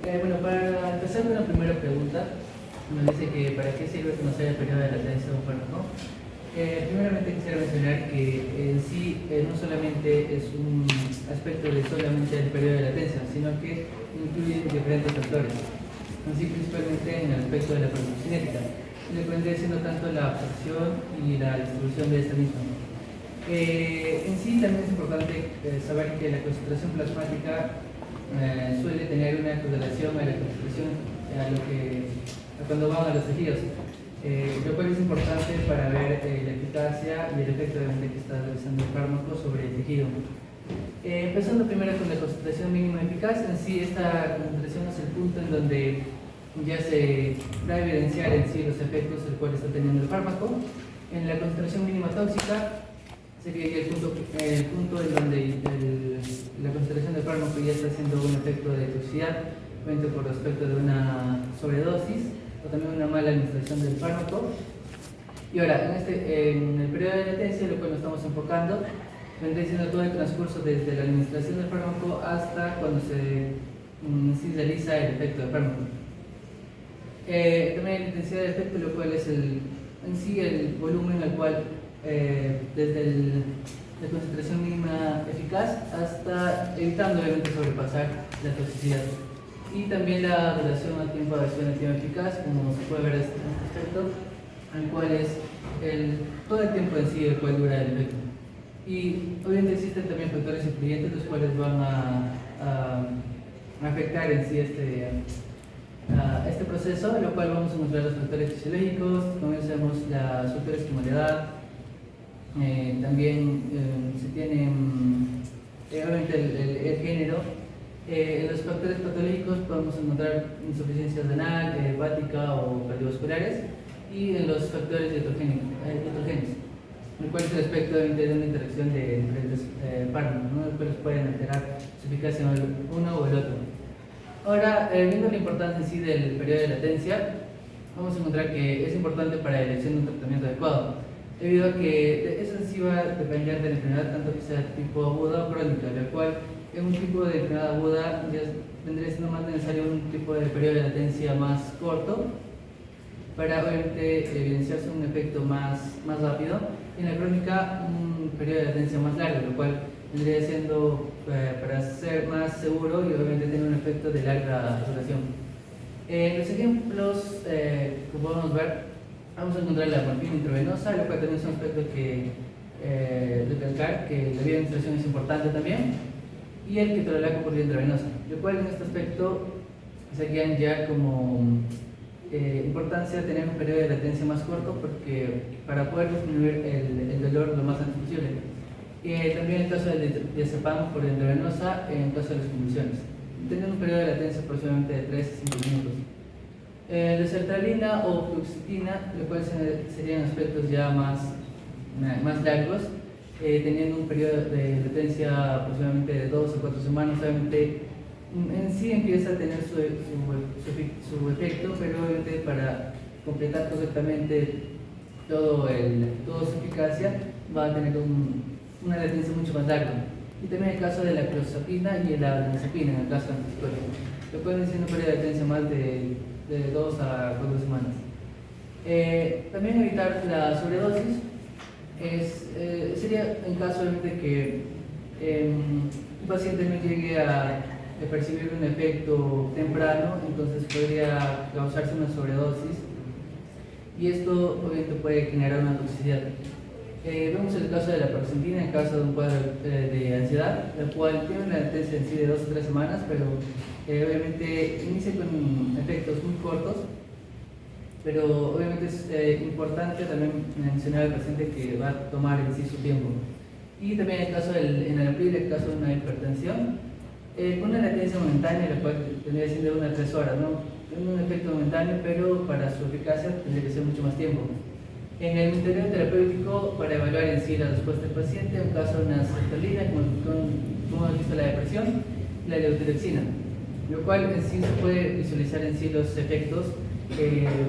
Bueno, para empezar con la primera pregunta, nos dice que para qué sirve conocer el periodo de latencia de un fármaco. Primeramente quisiera mencionar que en sí no solamente es un aspecto de solamente el periodo de latencia, sino que incluye diferentes factores. Así principalmente en el aspecto de la farmacocinética, que vendría siendo tanto la absorción y la distribución de esta misma. En sí también es importante saber que la concentración plasmática suele tener una correlación a la concentración a cuando van a los tejidos, lo cual es importante para ver la eficacia y el efecto que está realizando el fármaco sobre el tejido. Empezando primero con la concentración mínima eficaz, en sí esta concentración es el punto en donde ya se da a evidenciar en sí los efectos el cual está teniendo el fármaco. En la concentración mínima tóxica sería ya el punto en donde la concentración del fármaco ya está haciendo un efecto de toxicidad, por respecto de una sobredosis o también una mala administración del fármaco. Y ahora, en el periodo de latencia, lo cual nos estamos enfocando, vendría siendo todo el transcurso desde la administración del fármaco hasta cuando se realiza el efecto del fármaco. También la intensidad del efecto, lo cual es en sí el volumen al cual desde la concentración mínima eficaz hasta evitando obviamente sobrepasar la toxicidad. Y también la relación a tiempo de acción activa eficaz, como se puede ver en este aspecto, el cual es todo el tiempo en sí el cual dura el efecto. Y obviamente existen también factores influyentes los cuales van a afectar en sí este proceso, en lo cual vamos a encontrar los factores fisiológicos, como decíamos, los factores como la edad, también se tiene obviamente el género. En los factores patológicos podemos encontrar insuficiencia renal, hepática o cardiovasculares, y en los factores dietogénicos, el cual es el aspecto de una interacción de diferentes fármacos, ¿no? Los cuales pueden alterar su eficacia en uno o el otro. Ahora, viendo la importancia en sí del periodo de latencia, vamos a encontrar que es importante para la elección de un tratamiento adecuado, debido a que eso en sí va a depender de la enfermedad, tanto que sea tipo aguda o crónica, la cual en un tipo de enfermedad aguda ya vendría siendo más necesario un tipo de periodo de latencia más corto para obviamente evidenciarse un efecto más rápido, y en la crónica un periodo de latencia más largo, lo cual vendría siendo para ser más seguro y obviamente tener un efecto de larga duración. Los ejemplos que podemos ver, vamos a encontrar la morfina intravenosa, lo cual también es un aspecto que recalcar que la vía de administración es importante también, y el ketorolaco por vía intravenosa, lo cual en este aspecto serían ya como importancia de tener un periodo de latencia más corto, porque para poder disminuir el dolor lo más antes posible. También en el caso del diazepam por vía intravenosa, en el caso de las convulsiones, tener un periodo de latencia aproximadamente de 3 a 5 minutos. La sertralina o fluoxetina, lo cual serían aspectos ya más largos, teniendo un periodo de latencia aproximadamente de 2 a 4 semanas. Obviamente en sí empieza a tener su efecto, pero obviamente para completar correctamente toda su eficacia va a tener una latencia mucho más larga. Y también el caso de la clozapina y la olanzapina, en el caso antipsicótico, lo cual es un periodo de latencia más de 2 a 4 semanas. También evitar la sobredosis sería en caso de que un paciente no llegue a percibir un efecto temprano, entonces podría causarse una sobredosis, y esto obviamente puede generar una toxicidad. Vemos el caso de la paroxetina, en el caso de un cuadro de ansiedad, la cual tiene una latencia en sí de 2 o 3 semanas, pero obviamente inicia con efectos muy cortos. Pero obviamente es importante también mencionar al paciente que va a tomar en sí su tiempo. Y también el caso del enalapril, el caso de una hipertensión, con una latencia momentánea, la cual tendría que ser de 1 a 3 horas, ¿no? Un efecto momentáneo, pero para su eficacia tendría que ser mucho más tiempo. En el interior terapéutico, para evaluar en sí la respuesta del paciente, un caso de una sertralina, como hemos visto la depresión, y la levotiroxina, lo cual en sí se puede visualizar en sí los efectos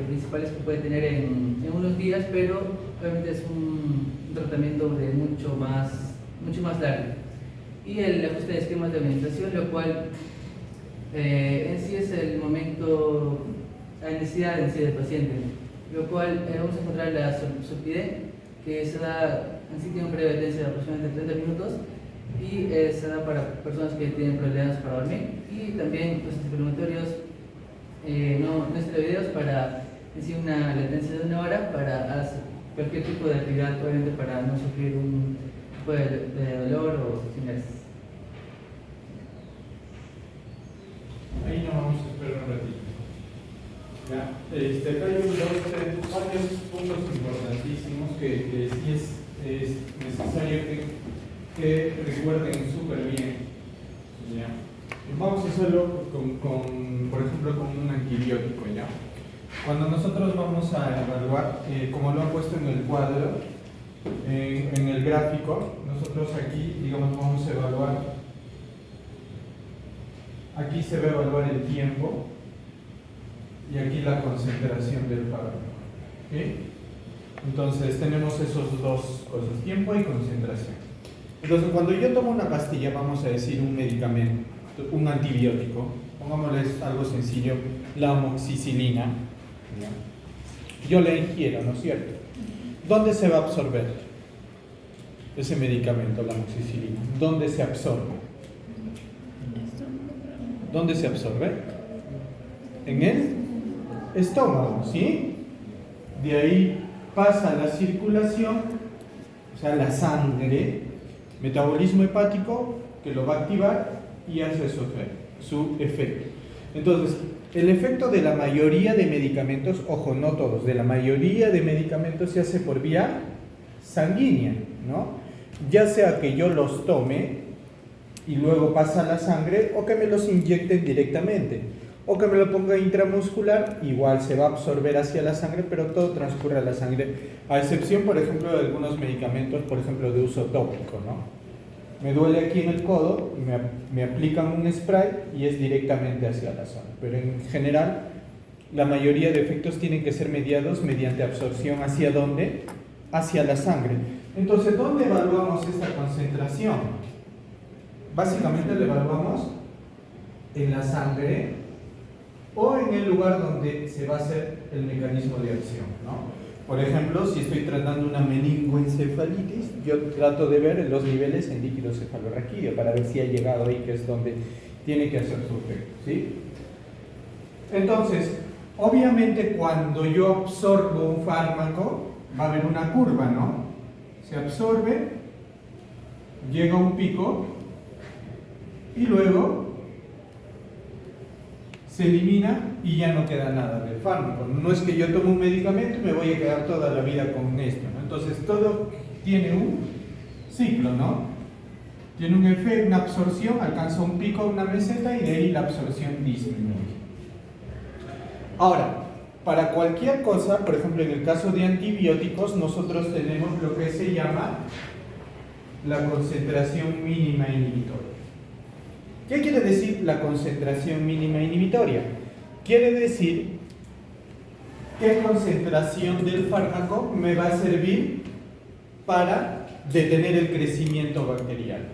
principales que puede tener en unos días, pero obviamente es un tratamiento de mucho más largo. Y el ajuste de esquemas de administración, lo cual En sí es el momento, la necesidad en sí del paciente, lo cual vamos a encontrar la sulfide, que se da, en sí tiene un periodo de latencia de aproximadamente 30 minutos y se da para personas que tienen problemas para dormir, y también los antiinflamatorios no esteroideos para en sí una latencia de 1 hora para hacer cualquier tipo de actividad, obviamente para no sufrir un tipo de dolor o similares. Ahí nos vamos a esperar un ratito. ¿Ya? Acá hay varios puntos importantísimos que sí es necesario que recuerden súper bien. ¿Ya? Vamos a hacerlo por ejemplo, con un antibiótico. ¿Ya? Cuando nosotros vamos a evaluar, como lo han puesto en el cuadro, en el gráfico, nosotros aquí, digamos, vamos a evaluar. Aquí se va a evaluar el tiempo y aquí la concentración del fármaco. ¿Okay? Entonces tenemos esos dos cosas, tiempo y concentración. Entonces cuando yo tomo una pastilla, vamos a decir un medicamento, un antibiótico, pongámosles algo sencillo, la amoxicilina, ¿ya? Yo la ingiero, ¿no es cierto? ¿Dónde se va a absorber ese medicamento, la amoxicilina? ¿Dónde se absorbe? ¿Dónde se absorbe? En el estómago, ¿sí? De ahí pasa a la circulación, o sea, la sangre, metabolismo hepático, que lo va a activar y hace su efecto. Entonces, el efecto de la mayoría de medicamentos, ojo, no todos, de la mayoría de medicamentos se hace por vía sanguínea, ¿no? Ya sea que yo los tome y luego pasa a la sangre, o que me los inyecten directamente, o que me lo ponga intramuscular, igual se va a absorber hacia la sangre, pero todo transcurre a la sangre, a excepción, por ejemplo, de algunos medicamentos, por ejemplo, de uso tópico, ¿no? Me duele aquí en el codo, me aplican un spray y es directamente hacia la zona, pero en general, la mayoría de efectos tienen que ser mediados mediante absorción. ¿Hacia dónde? Hacia la sangre. Entonces, ¿dónde evaluamos esta concentración? Básicamente lo evaluamos en la sangre o en el lugar donde se va a hacer el mecanismo de acción, ¿no? Por ejemplo, si estoy tratando una meningoencefalitis, yo trato de ver los niveles en líquido cefalorraquídeo para ver si ha llegado ahí, que es donde tiene que hacer su efecto, ¿sí? Entonces, obviamente cuando yo absorbo un fármaco, va a haber una curva, ¿no? Se absorbe, llega a un pico, y luego se elimina y ya no queda nada del fármaco. No es que yo tome un medicamento y me voy a quedar toda la vida con esto, ¿no? Entonces todo tiene un ciclo, ¿no? Tiene un efecto, una absorción, alcanza un pico, una meseta, y de ahí la absorción disminuye. Ahora, para cualquier cosa, por ejemplo en el caso de antibióticos, nosotros tenemos lo que se llama la concentración mínima inhibitoria. ¿Qué quiere decir la concentración mínima inhibitoria? Quiere decir qué concentración del fármaco me va a servir para detener el crecimiento bacteriano.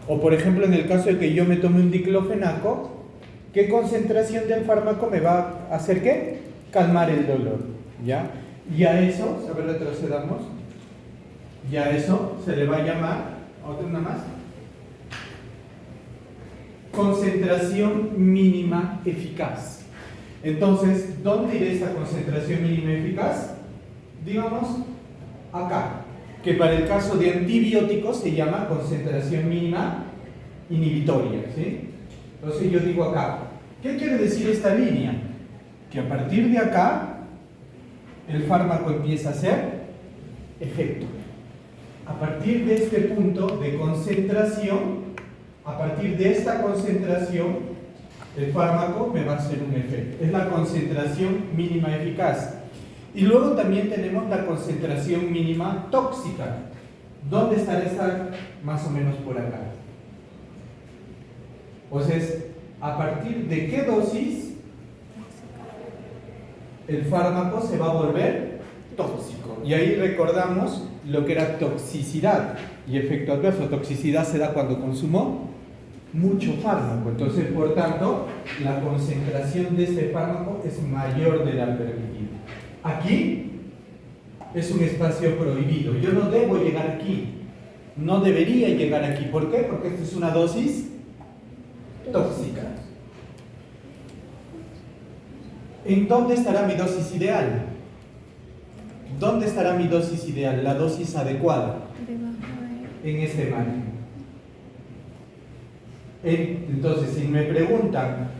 O por ejemplo, en el caso de que yo me tome un diclofenaco, ¿qué concentración del fármaco me va a hacer qué? Calmar el dolor, ¿ya? Y a eso, a ver, retrocedamos, y a eso se le va a llamar, otra una más, concentración mínima eficaz. Entonces, ¿dónde irá esta concentración mínima eficaz? Digamos, acá, que para el caso de antibióticos se llama concentración mínima inhibitoria, ¿sí? Entonces yo digo acá, ¿qué quiere decir esta línea? Que a partir de acá, el fármaco empieza a hacer efecto. A partir de este punto de concentración, a partir de esta concentración, el fármaco me va a hacer un efecto. Es la concentración mínima eficaz. Y luego también tenemos la concentración mínima tóxica. ¿Dónde estará esta? Más o menos por acá. Entonces, ¿a partir de qué dosis el fármaco se va a volver tóxico? Y ahí recordamos lo que era toxicidad y efecto adverso. Toxicidad se da cuando consumo mucho fármaco. Entonces, por tanto, la concentración de este fármaco es mayor de la permitida. Aquí es un espacio prohibido. Yo no debo llegar aquí. No debería llegar aquí. ¿Por qué? Porque esto es una dosis tóxica. ¿En dónde estará mi dosis ideal? ¿Dónde estará mi dosis ideal? La dosis adecuada. En este margen. Entonces, si me preguntan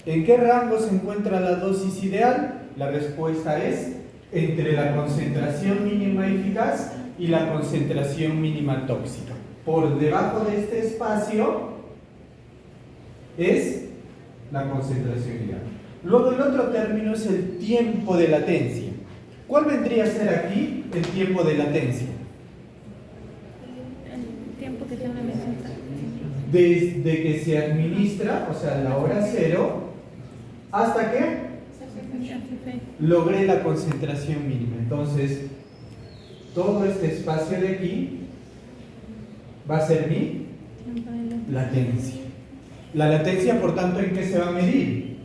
¿en qué rango se encuentra la dosis ideal? La respuesta es entre la concentración mínima eficaz y la concentración mínima tóxica. Por debajo de este espacio es la concentración ideal. Luego el otro término es el tiempo de latencia. ¿Cuál vendría a ser aquí el tiempo de latencia? El tiempo que se necesita. Desde que se administra, o sea, la hora cero, hasta que logré la concentración mínima. Entonces, todo este espacio de aquí va a ser mi latencia. La latencia, por tanto, ¿en qué se va a medir?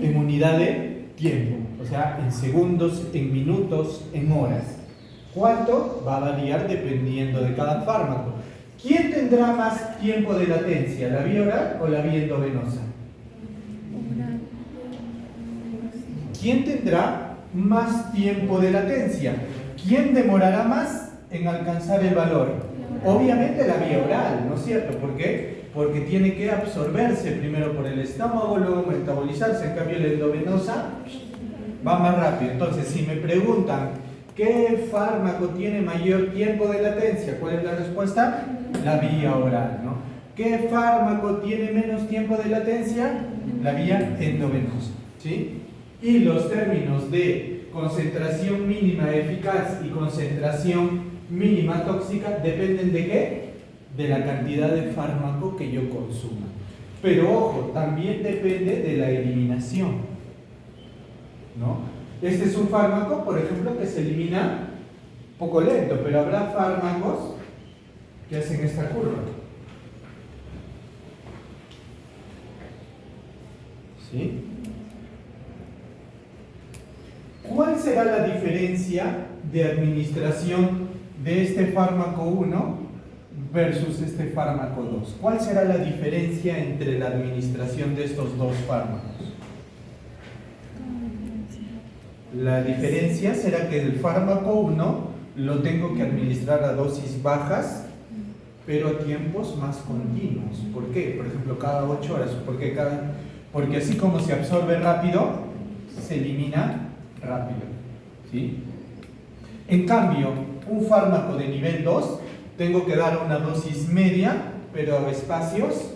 En unidad de tiempo, o sea, en segundos, en minutos, en horas. ¿Cuánto? Va a variar dependiendo de cada fármaco. ¿Quién tendrá más tiempo de latencia, la vía oral o la vía endovenosa? ¿Quién tendrá más tiempo de latencia? ¿Quién demorará más en alcanzar el valor? Obviamente la vía oral, ¿no es cierto? ¿Por qué? Porque tiene que absorberse primero por el estómago, luego metabolizarse. En cambio la endovenosa va más rápido. Entonces, si me preguntan ¿qué fármaco tiene mayor tiempo de latencia? ¿Cuál es la respuesta? La vía oral, ¿no? ¿Qué fármaco tiene menos tiempo de latencia? La vía endovenosa, ¿sí? Y los términos de concentración mínima eficaz y concentración mínima tóxica dependen de ¿qué? De la cantidad de fármaco que yo consuma. Pero ojo, también depende de la eliminación, ¿no? Este es un fármaco, por ejemplo, que se elimina poco lento, pero habrá fármacos que hacen esta curva. ¿Sí? ¿Cuál será la diferencia de administración de este fármaco 1 versus este fármaco 2? ¿Cuál será la diferencia entre la administración de estos dos fármacos? La diferencia será que el fármaco 1 lo tengo que administrar a dosis bajas, pero a tiempos más continuos. ¿Por qué? Por ejemplo, cada 8 horas. Porque así como se absorbe rápido, se elimina rápido, ¿sí? En cambio, un fármaco de nivel 2 tengo que dar una dosis media, pero a espacios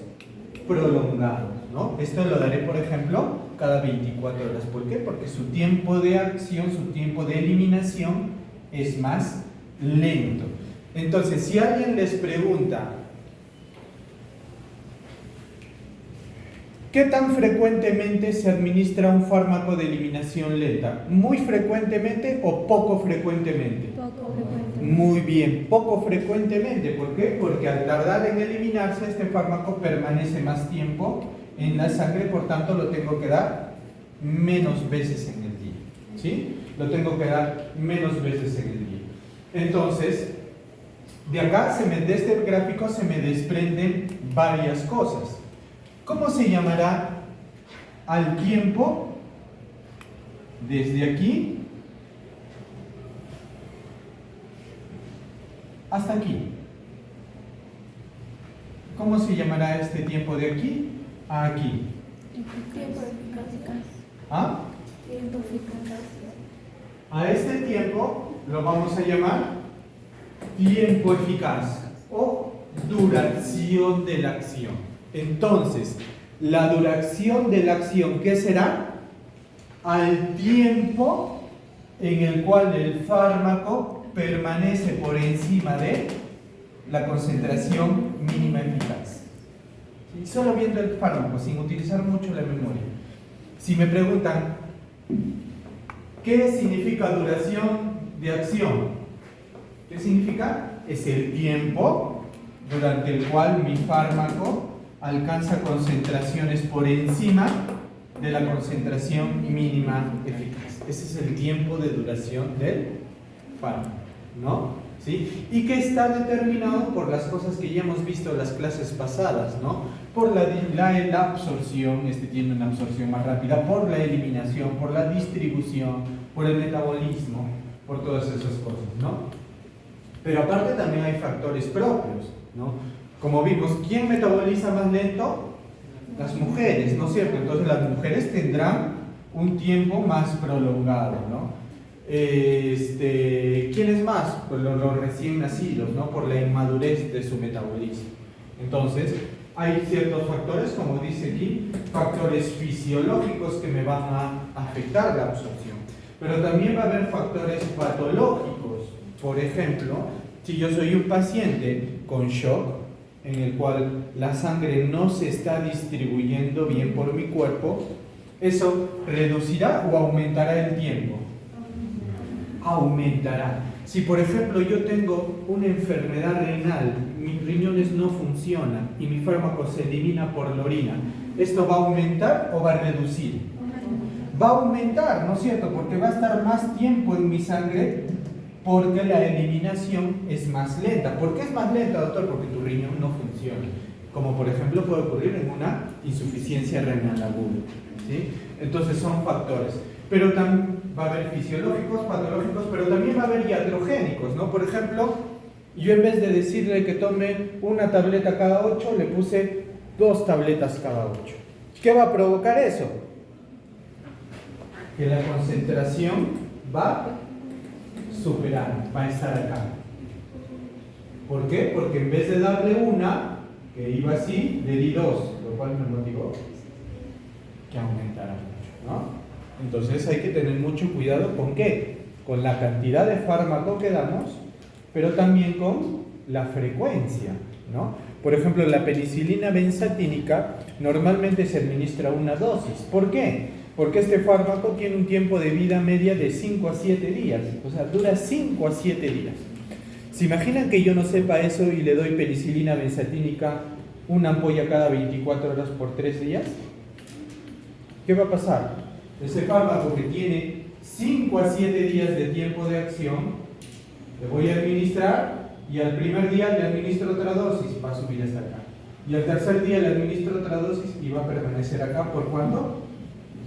prolongados, ¿no? Esto lo daré, por ejemplo, cada 24 horas. ¿Por qué? Porque su tiempo de acción, su tiempo de eliminación es más lento. Entonces, si alguien les pregunta ¿qué tan frecuentemente se administra un fármaco de eliminación lenta? ¿Muy frecuentemente o poco frecuentemente? Poco frecuente. Muy bien, poco frecuentemente. ¿Por qué? Porque al tardar en eliminarse, este fármaco permanece más tiempo en la sangre, por tanto lo tengo que dar menos veces en el día, ¿sí? Lo tengo que dar menos veces en el día. Entonces, de acá, de este gráfico se me desprenden varias cosas. ¿Cómo se llamará al tiempo desde aquí hasta aquí? ¿Cómo se llamará este tiempo de aquí a aquí? Tiempo eficaz. ¿Ah? Tiempo eficaz. A este tiempo lo vamos a llamar tiempo eficaz o duración de la acción. Entonces, la duración de la acción, ¿qué será? Al tiempo en el cual el fármaco permanece por encima de la concentración mínima eficaz. ¿Sí? Solo viendo el fármaco, sin utilizar mucho la memoria. Si me preguntan, ¿qué significa duración de acción? ¿Qué significa? Es el tiempo durante el cual mi fármaco alcanza concentraciones por encima de la concentración mínima eficaz. Ese es el tiempo de duración del fármaco, ¿no? ¿Sí? Y que está determinado por las cosas que ya hemos visto en las clases pasadas, ¿no? Por la absorción, este tiene una absorción más rápida, por la eliminación, por la distribución, por el metabolismo, por todas esas cosas, ¿no? Pero aparte también hay factores propios, ¿no? Como vimos, ¿quién metaboliza más lento? Las mujeres, ¿no es cierto? Entonces las mujeres tendrán un tiempo más prolongado, ¿no? ¿Quiénes más? Pues los recién nacidos, ¿no? Por la inmadurez de su metabolismo. Entonces, hay ciertos factores, como dice aquí, factores fisiológicos que me van a afectar la absorción. Pero también va a haber factores patológicos. Por ejemplo, si yo soy un paciente con shock, en el cual la sangre no se está distribuyendo bien por mi cuerpo, ¿eso reducirá o aumentará el tiempo? Aumentará. Si por ejemplo yo tengo una enfermedad renal, mis riñones no funcionan y mi fármaco se elimina por la orina, ¿esto va a aumentar o va a reducir? Va a aumentar, ¿no es cierto? Porque va a estar más tiempo en mi sangre porque la eliminación es más lenta. ¿Por qué es más lenta, doctor? Porque tu riñón no funciona. Como por ejemplo puede ocurrir en una insuficiencia renal aguda, ¿sí? Entonces son factores. Pero también va a haber fisiológicos, patológicos, pero también va a haber iatrogénicos, ¿no? Por ejemplo, yo en vez de decirle que tome una tableta cada 8, le puse 2 tabletas cada 8. ¿Qué va a provocar eso? Que la concentración va a superar, va a estar acá. ¿Por qué? Porque en vez de darle una, que iba así, le di 2, lo cual me motivó que aumentara mucho, ¿no? Entonces hay que tener mucho cuidado con qué, con la cantidad de fármaco que damos, pero también con la frecuencia, ¿no? Por ejemplo, la penicilina benzatínica normalmente se administra una dosis. ¿Por qué? Porque este fármaco tiene un tiempo de vida media de 5 a 7 días, o sea, dura 5 a 7 días. ¿Se imaginan que yo no sepa eso y le doy penicilina benzatínica una ampolla cada 24 horas por 3 días? ¿Qué va a pasar? Ese fármaco que tiene 5 a 7 días de tiempo de acción, le voy a administrar y al primer día le administro otra dosis, va a subir hasta acá. Y al tercer día le administro otra dosis y va a permanecer acá, ¿por cuánto?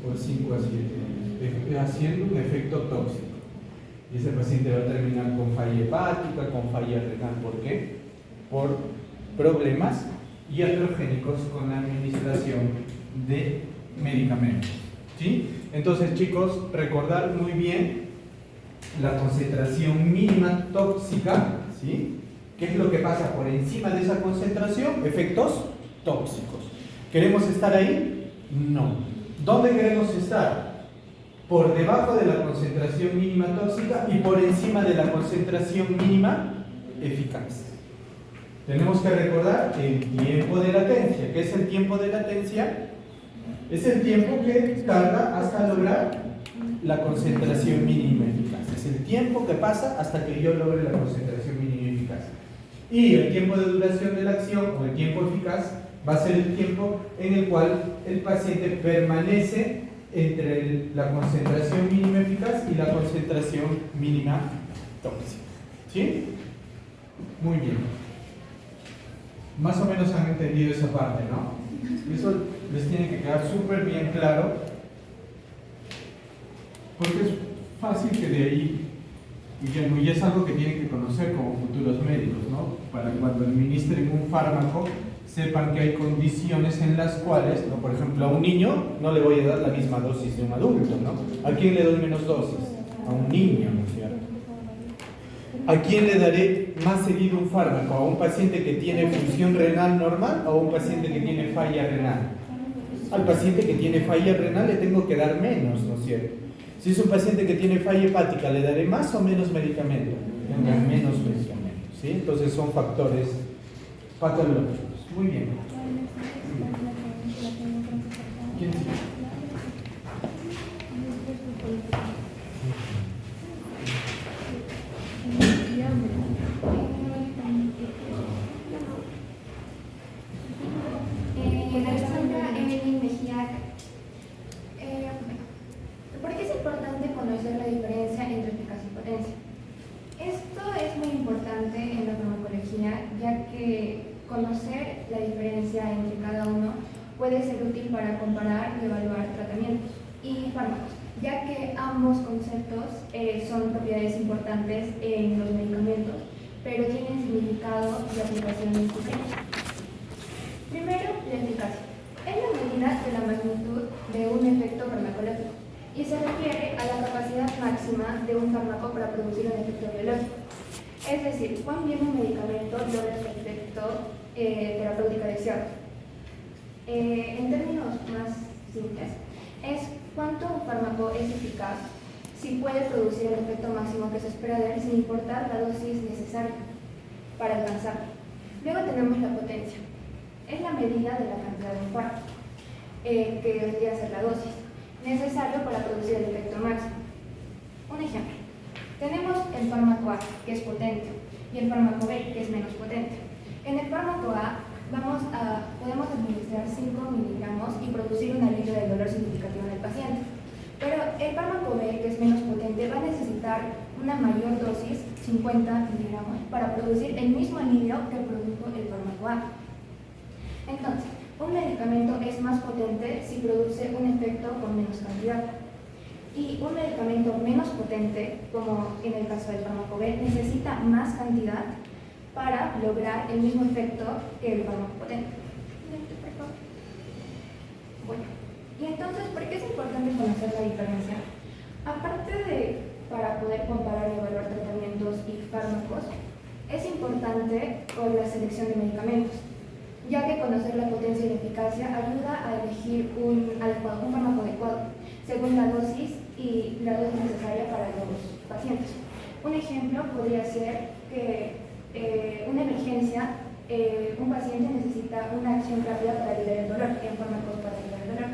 Por 5 a 7 días, haciendo un efecto tóxico. Y ese paciente va a terminar con falla hepática, con falla renal. ¿Por qué? Por problemas iatrogénicos con la administración de medicamentos. ¿Sí? Entonces, chicos, recordar muy bien la concentración mínima tóxica, ¿sí? ¿Qué es lo que pasa por encima de esa concentración? Efectos tóxicos. ¿Queremos estar ahí? No. ¿Dónde queremos estar? Por debajo de la concentración mínima tóxica y por encima de la concentración mínima eficaz. Tenemos que recordar el tiempo de latencia. ¿Qué es el tiempo de latencia? Es el tiempo que tarda hasta lograr la concentración mínima eficaz. Es el tiempo que pasa hasta que yo logre la concentración mínima eficaz. Y el tiempo de duración de la acción o el tiempo eficaz va a ser el tiempo en el cual el paciente permanece entre la concentración mínima eficaz y la concentración mínima tóxica. ¿Sí? Muy bien. Más o menos han entendido esa parte, ¿no? Eso les tiene que quedar súper bien claro, porque es fácil que de ahí, y es algo que tienen que conocer como futuros médicos, ¿no? Para cuando administren un fármaco, sepan que hay condiciones en las cuales, ¿no? Por ejemplo, a un niño no le voy a dar la misma dosis de un adulto, ¿no? ¿A quién le doy menos dosis? A un niño, ¿no es cierto? ¿A quién le daré más seguido un fármaco? ¿A un paciente que tiene función renal normal o a un paciente que tiene falla renal? Al paciente que tiene falla renal le tengo que dar menos, ¿no es cierto? Si es un paciente que tiene falla hepática, ¿le daré más o menos medicamento? Menos medicamento, ¿sí? Entonces son factores patológicos. Muy bien. ¿Quién sigue? comparar y evaluar tratamientos y fármacos, ya que ambos conceptos son propiedades importantes en los medicamentos, pero tienen significado y aplicaciones diferentes. Primero, la eficacia. Es la medida de la magnitud de un efecto farmacológico y se refiere a la capacidad máxima de un fármaco para producir un efecto biológico. Es decir, cuán bien un medicamento logra su efecto terapéutico deseado. En términos más simples, es cuánto un fármaco es eficaz si puede producir el efecto máximo que se espera de él sin importar la dosis necesaria para alcanzarlo. Luego tenemos la potencia. Es la medida de la cantidad de un fármaco, que debería ser la dosis, necesario para producir el efecto máximo. Un ejemplo. Tenemos el fármaco A, que es potente, y el fármaco B, que es menos potente. En el fármaco A podemos administrar 5 miligramos y producir un alivio del dolor significativo en el paciente. Pero el fármaco B, que es menos potente, va a necesitar una mayor dosis, 50 miligramos, para producir el mismo alivio que produjo el fármaco A. Entonces, un medicamento es más potente si produce un efecto con menos cantidad. Y un medicamento menos potente, como en el caso del fármaco B, necesita más cantidad para lograr el mismo efecto que el fármaco potente. Bueno, y entonces, ¿por qué es importante conocer la diferencia? Aparte de para poder comparar y evaluar tratamientos y fármacos, es importante con la selección de medicamentos, ya que conocer la potencia y la eficacia ayuda a elegir un fármaco adecuado, según la dosis y la dosis necesaria para los pacientes. Un ejemplo podría ser que una emergencia, un paciente necesita una acción rápida para aliviar el dolor, en fármacos para aliviar el dolor.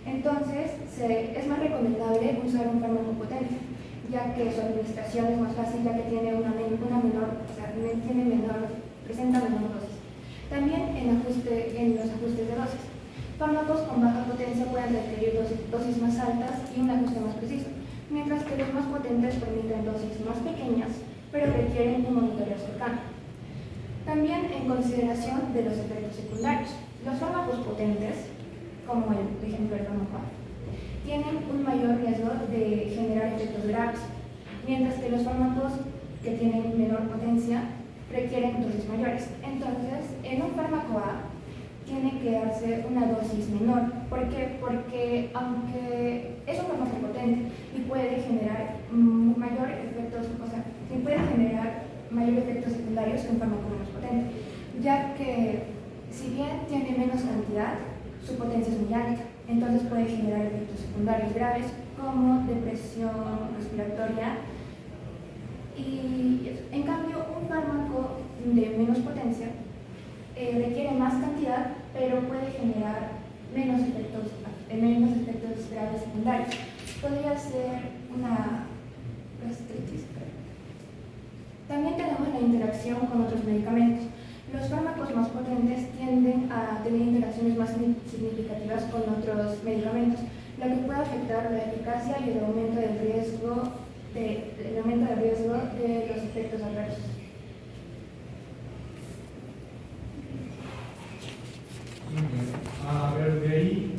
Entonces, es más recomendable usar un fármaco potente, ya que su administración es más fácil, ya que tiene presenta menor dosis. También en los ajustes de dosis. Fármacos con baja potencia pueden requerir dosis más altas y un ajuste más preciso, mientras que los más potentes permiten dosis más pequeñas, pero requieren un monitoreo cercano. También en consideración de los efectos secundarios. Los fármacos potentes, como por ejemplo el fármaco A, tienen un mayor riesgo de generar efectos graves, mientras que los fármacos que tienen menor potencia requieren dosis mayores. Entonces, en un fármaco A tiene que darse una dosis menor. ¿Por qué? Porque aunque es un fármaco potente y puede generar mayores efectos secundarios que un fármaco menos potente, ya que si bien tiene menos cantidad, su potencia es muy alta, entonces puede generar efectos secundarios graves como depresión respiratoria. Y en cambio, un fármaco de menos potencia requiere más cantidad, pero puede generar menos efectos graves secundarios. Podría ser una gastritis. También tenemos la interacción con otros medicamentos. Los fármacos más potentes tienden a tener interacciones más significativas con otros medicamentos, lo que puede afectar la eficacia y el aumento del riesgo de los efectos adversos. A ver, de ahí,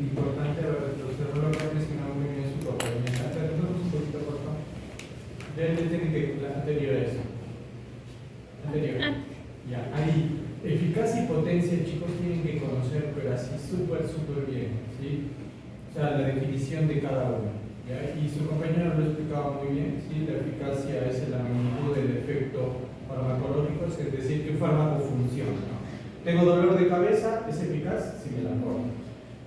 importante, usted lo que mencionado muy bien su compañía. Nosotros un poquito, por favor. Tiene que la anterior a eso. Anterior. Ya, ahí. Eficacia y potencia, chicos, tienen que conocer, pero así súper bien, ¿sí? O sea, la definición de cada uno. ¿Ya? Y su compañero lo explicaba muy bien, ¿sí? La eficacia es la magnitud del efecto farmacológico, es decir, que un fármaco funciona, ¿no? Tengo dolor de cabeza, ¿es eficaz? Si me la corto.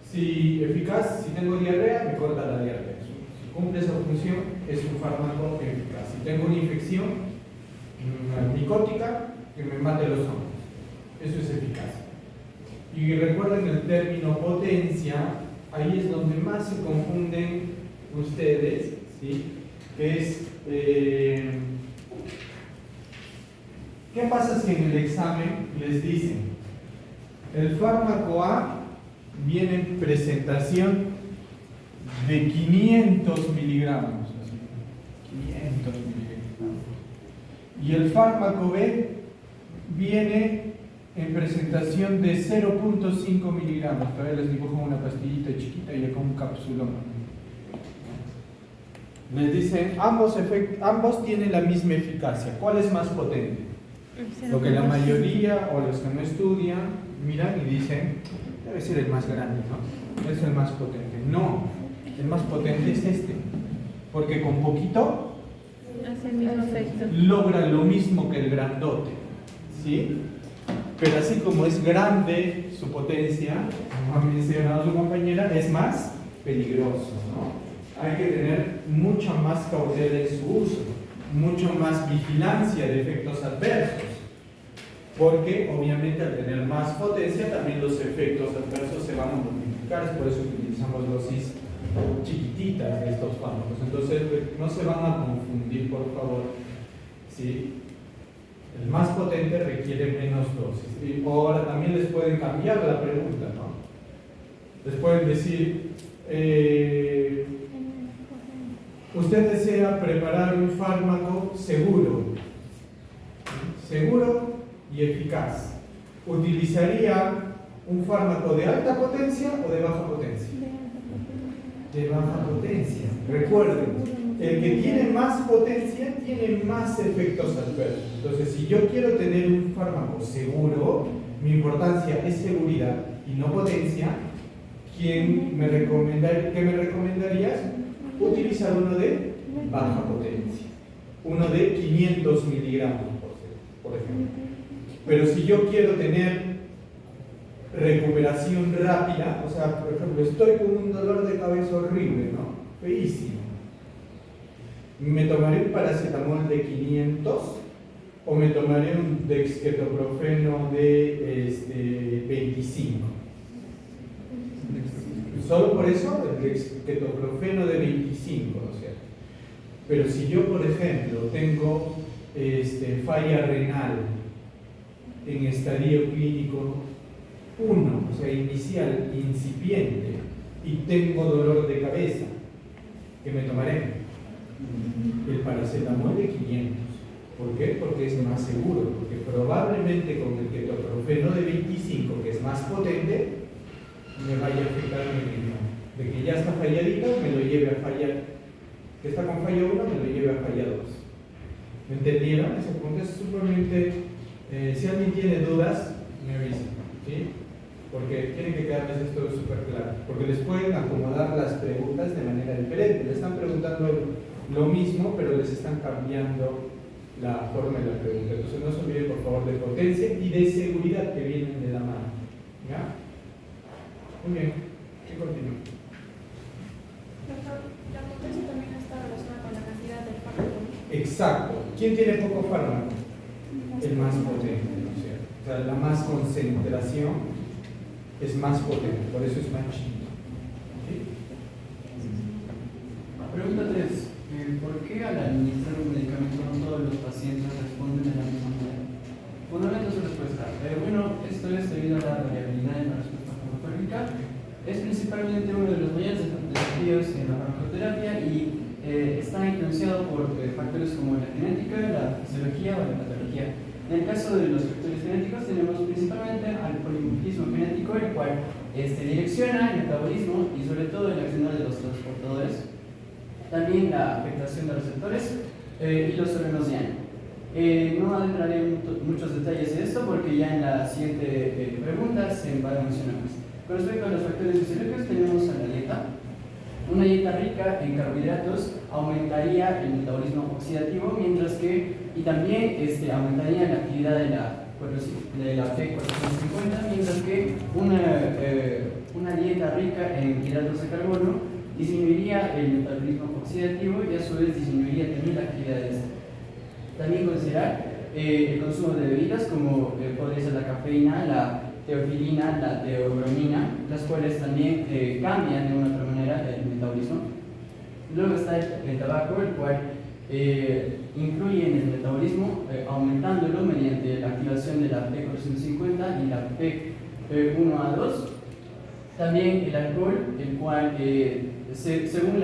Si eficaz, si tengo diarrea, me corta la diarrea. Si cumple esa función, es un fármaco eficaz. Si tengo una infección micótica, que me mate los hongos. Eso es eficaz. Y recuerden el término potencia, ahí es donde más se confunden ustedes, ¿sí? Que es ¿qué pasa si en el examen les dicen el fármaco A viene en presentación de 500 miligramos, así, 500 miligramos, y el fármaco B viene en presentación de 0.5 miligramos. Todavía les dibujo una pastillita chiquita y acá un capsulón. Les dicen, ambos tienen la misma eficacia. ¿Cuál es más potente? Lo que la mayoría o los que no estudian miran y dicen, debe ser el más grande, ¿no? Es el más potente. No, el más potente es este. Porque con poquito Hace el mismo efecto. logra lo mismo que el grandote, ¿sí? Pero así como es grande su potencia, como ha mencionado su compañera, es más peligroso, ¿no? Hay que tener mucha más cautela en su uso, mucho más vigilancia de efectos adversos, porque obviamente al tener más potencia también los efectos adversos se van a multiplicar, es por eso que utilizamos dosis chiquititas de estos fármacos. Entonces no se van a confundir, por favor, ¿sí? El más potente requiere menos dosis. Y ahora también les pueden cambiar la pregunta, ¿no? Les pueden decir, usted desea preparar un fármaco seguro y eficaz. ¿Utilizaría un fármaco de alta potencia o de baja potencia? De baja potencia. Recuerden, el que tiene más potencia tiene más efectos adversos. Entonces, si yo quiero tener un fármaco seguro, mi importancia es seguridad y no potencia. ¿Qué me recomendarías? Utilizar uno de baja potencia, uno de 500 miligramos por ejemplo. Pero si yo quiero tener recuperación rápida, o sea, por ejemplo, estoy con un dolor de cabeza horrible, ¿no? Feísimo. ¿Me tomaré un paracetamol de 500 o me tomaré un dexketoprofeno de 25? Solo por eso el dexketoprofeno de 25, ¿no es cierto? Pero si yo, por ejemplo, tengo falla renal en estadio clínico 1, o sea, inicial, incipiente, y tengo dolor de cabeza, ¿qué me tomaré? El paracetamol de 500. ¿Por qué? Porque es más seguro, porque probablemente con el ketoprofeno de 25, que es más potente, me vaya a afectar mi riñón. De que ya está falladito, me lo lleve a fallar. Que está con falla 1, me lo lleve a falla 2. ¿Me entendieron? Ese punto es sumamente... si alguien tiene dudas, me avisa, ¿sí? Porque tiene que quedarles esto súper claro. Porque les pueden acomodar las preguntas de manera diferente. Le están preguntando lo mismo, pero les están cambiando la forma de la pregunta. Entonces no se olviden, por favor, de potencia y de seguridad que vienen de la mano. ¿Ya? Muy bien. ¿Qué continúa? La potencia también está relacionada con la cantidad del fármaco. Exacto. ¿Quién tiene poco fármaco? El más potente, ¿no es cierto? O sea, la más concentración es más potente, por eso es más chiquito. ¿Sí? Pregunta 3. ¿Por qué al administrar un medicamento no todos los pacientes responden de la misma manera? Fundamento su respuesta. Bueno, esto es debido a la variabilidad en la respuesta farmacológica. Es principalmente uno de los mayores desafíos en la farmacoterapia y está influenciado por factores como la genética, la fisiología o la patología. En el caso de los factores genéticos tenemos principalmente al polimorfismo genético, el cual direcciona el metabolismo y sobre todo el accionar de los transportadores. También la afectación de receptores y los órganos diana. No adentraré en muchos detalles de esto porque ya en la siguiente pregunta se va a mencionar más. Con respecto a los factores fisiológicos tenemos a la dieta. Una dieta rica en carbohidratos aumentaría el metabolismo oxidativo, mientras que, y también aumentaría la actividad de la P450, mientras que una dieta rica en hidratos de carbono disminuiría el metabolismo oxidativo y a su vez disminuiría también la actividad de este. También considerar el consumo de bebidas como podría ser la cafeína, la teofilina, la teobromina, las cuales también cambian de una u otra manera el metabolismo. Luego está el tabaco, el cual influye en el metabolismo, aumentándolo mediante la activación de la P450 y la P1A2. También el alcohol, el cual, según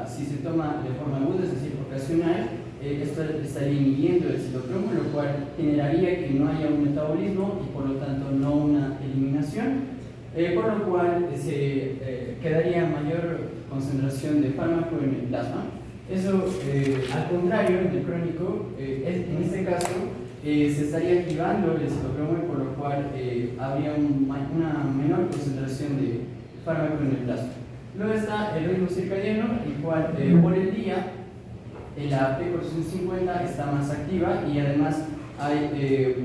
si se toma de forma aguda, es decir, ocasional, esto estaría inhibiendo el citocromo, lo cual generaría que no haya un metabolismo y por lo tanto no una eliminación, por lo cual se quedaría mayor concentración de fármaco en el plasma. Eso, al contrario, en el crónico, en este caso, se estaría activando el citocromo y por lo cual habría una menor concentración de fármaco en el plasma. Luego está el ritmo circadiano, el cual por el día la P450 está más activa y además hay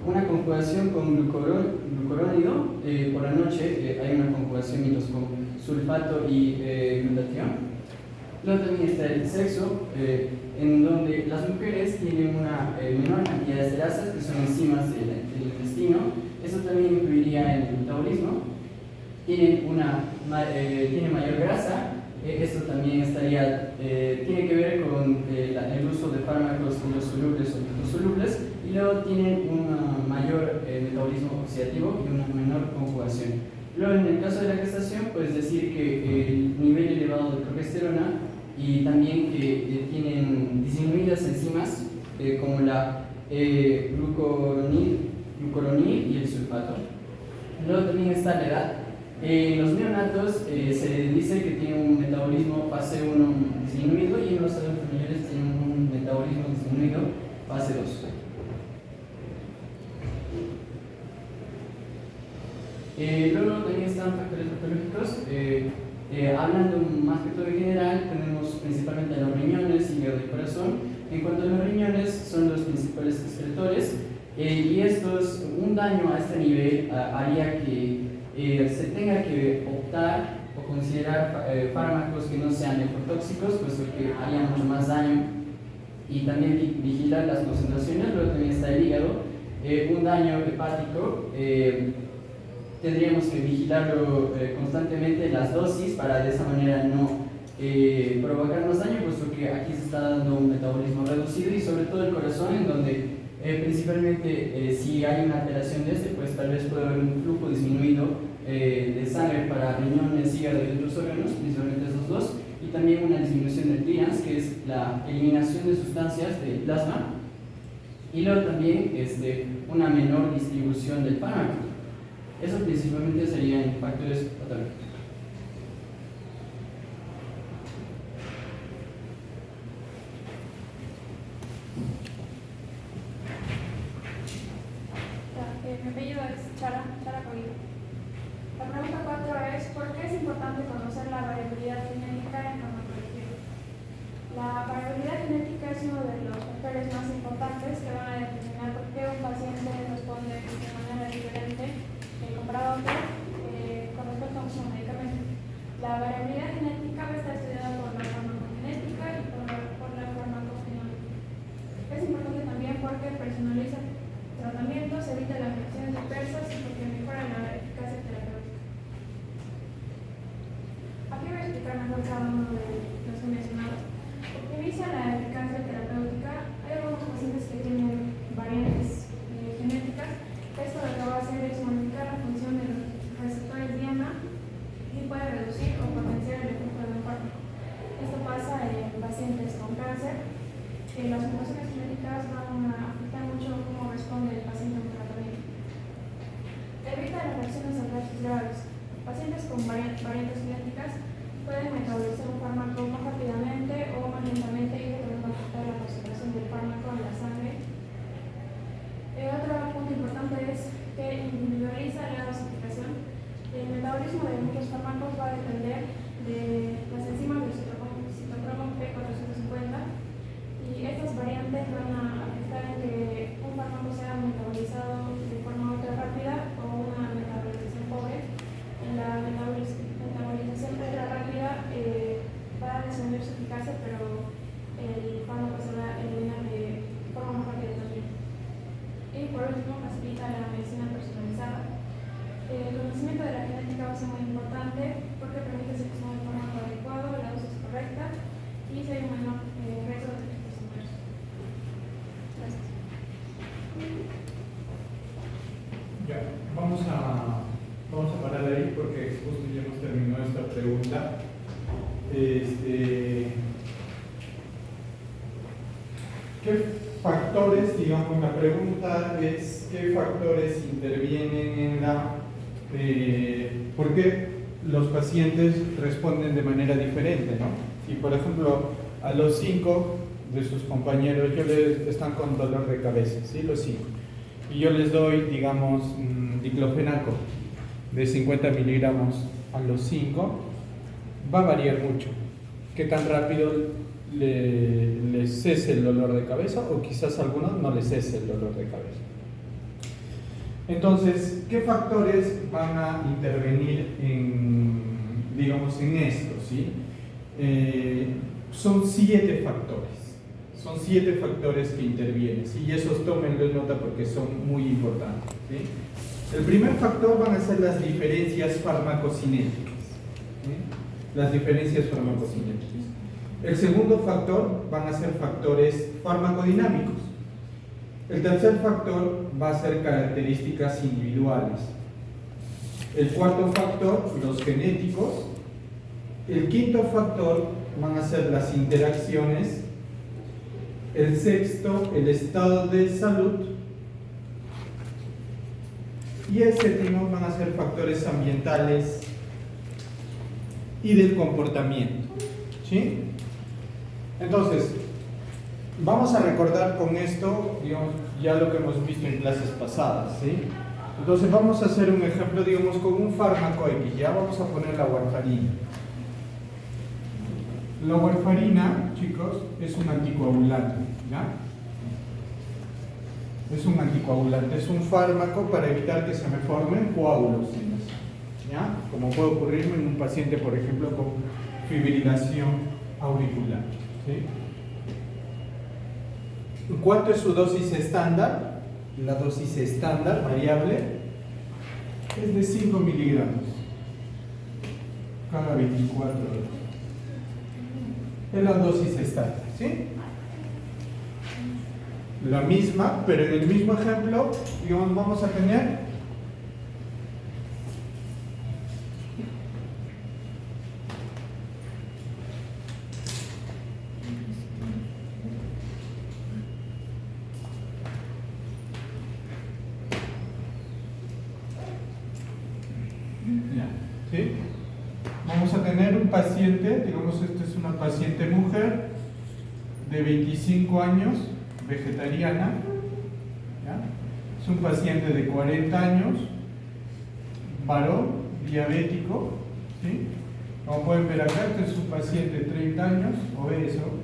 una conjugación con glucurónido. Por la noche hay una conjugación con sulfato y glutatión. Luego también está el sexo, en donde las mujeres tienen una menor cantidad de esterasas, que son enzimas del intestino. Eso también influiría en el metabolismo. Tienen mayor grasa. Esto también tiene que ver con el uso de fármacos hidrosolubles o liposolubles, y luego tienen un mayor metabolismo oxidativo y una menor conjugación. Luego, en el caso de la gestación, puedes decir que el nivel elevado de progesterona y también que tienen disminuidas enzimas como la glucuronil y el sulfato. Luego también está la edad. Los neonatos se dice que tienen un metabolismo fase 1 disminuido y en los adultos mayores tienen un metabolismo disminuido fase 2. Luego también están factores patológicos. Hablando más que todo en general, tenemos principalmente los riñones, hígado y corazón. En cuanto a los riñones, son los principales excretores, y estos, un daño a este nivel haría que se tenga que optar o considerar fármacos que no sean nefotóxicos, puesto que harían mucho más daño, y también vigilar las concentraciones. Luego también está el hígado, un daño hepático. Tendríamos que vigilarlo constantemente, las dosis, para de esa manera no provocar más daño, puesto que aquí se está dando un metabolismo reducido, y sobre todo el corazón, en donde principalmente si hay una alteración de este, pues tal vez puede haber un flujo disminuido de sangre para riñones, hígado y otros órganos, principalmente esos dos, y también una disminución del clearance, que es la eliminación de sustancias del plasma, y luego también una menor distribución del fármaco. Eso principalmente serían factores patológicos. Mi apellido es Chara Covino. La pregunta 4 es: ¿por qué es importante conocer la variabilidad genética en farmacología? La variabilidad genética es uno de los factores más importantes que van a determinar por qué un paciente responde de manera diferente comparado a otro con respecto a un medicamento. La variabilidad genética va a estar estudiada por la farmacogenética y por la farmacogenómica. Es importante también porque personaliza tratamientos, evita las reacciones dispersas y porque mejora la eficacia terapéutica. Aquí voy a explicar mejor cada uno de los que he mencionado. Optimiza la eficacia terapéutica. Hay algunos pacientes que tienen variantes genéticas. Esto lo que va a hacer es modificar la función de los receptores diana y puede reducir o potenciar el efecto del fármaco. Esto pasa en pacientes con cáncer. Las mutaciones genéticas van a afectar mucho cómo responde el paciente a un tratamiento. Evita las reacciones adversas graves. Pacientes con variantes genéticas pueden metabolizar un fármaco más rápidamente o más lentamente, y esto va a afectar la concentración del fármaco en la sangre. Otro punto importante es que individualiza la dosificación. El metabolismo de muchos fármacos va a depender de las enzimas del citocromo P450, y estas variantes van a afectar en que un fármaco sea metabolizado de forma ultra rápida o una metabolización pobre. En la metabolización ultra rápida va a disminuir su eficacia, pero el fármaco se va a eliminar de forma más rápida también. Y por último, facilita la medicina personalizada. El conocimiento de la genética va a ser muy importante porque permite seleccionar el fármaco adecuado, la dosis correcta, y si hay un menor riesgo de efectos adversos. Gracias. Ya, vamos a parar ahí porque justo ya hemos terminado esta pregunta. ¿qué factores, digamos, la pregunta es, ¿qué factores intervienen en la... ¿por qué los pacientes responden de manera diferente, ¿no? Si, por ejemplo, a los 5 de sus compañeros están con dolor de cabeza, ¿sí? Los 5. Y yo les doy, digamos, diclofenaco de 50 miligramos a los 5, va a variar mucho. ¿Qué tan rápido les cese el dolor de cabeza? O quizás a algunos no les cese el dolor de cabeza. Entonces, ¿qué factores van a intervenir digamos, en esto? ¿Sí? Son 7 factores. Son 7 factores que intervienen, ¿sí? Y esos tómenlo en nota porque son muy importantes, ¿sí? El primer factor van a ser las diferencias farmacocinéticas, ¿sí? Las diferencias farmacocinéticas. El segundo factor van a ser factores farmacodinámicos. El tercer factor va a ser características individuales. El cuarto factor, los genéticos. El quinto factor van a ser las interacciones. El sexto, el estado de salud. Y el séptimo van a ser factores ambientales y del comportamiento, ¿sí? Entonces, vamos a recordar con esto, digamos, ya lo que hemos visto en clases pasadas, ¿sí? Entonces vamos a hacer un ejemplo, digamos, con un fármaco X. Ya vamos a poner la warfarina. La warfarina, chicos, es un anticoagulante, ¿ya? Es un anticoagulante, es un fármaco para evitar que se me formen coágulos, ¿ya? Como puede ocurrirme en un paciente, por ejemplo, con fibrilación auricular, ¿sí? ¿Cuánto es su dosis estándar? La dosis estándar variable es de 5 miligramos cada 24 horas. Es la dosis estándar, ¿sí? La misma, pero en el mismo ejemplo, digamos, vamos a tener ¿sí? Vamos a tener un paciente, digamos, esta es una paciente mujer de 25 años, vegetariana, ¿ya? Es un paciente de 40 años, varón, diabético, ¿sí? Como pueden ver acá, este es un paciente de 30 años, obeso,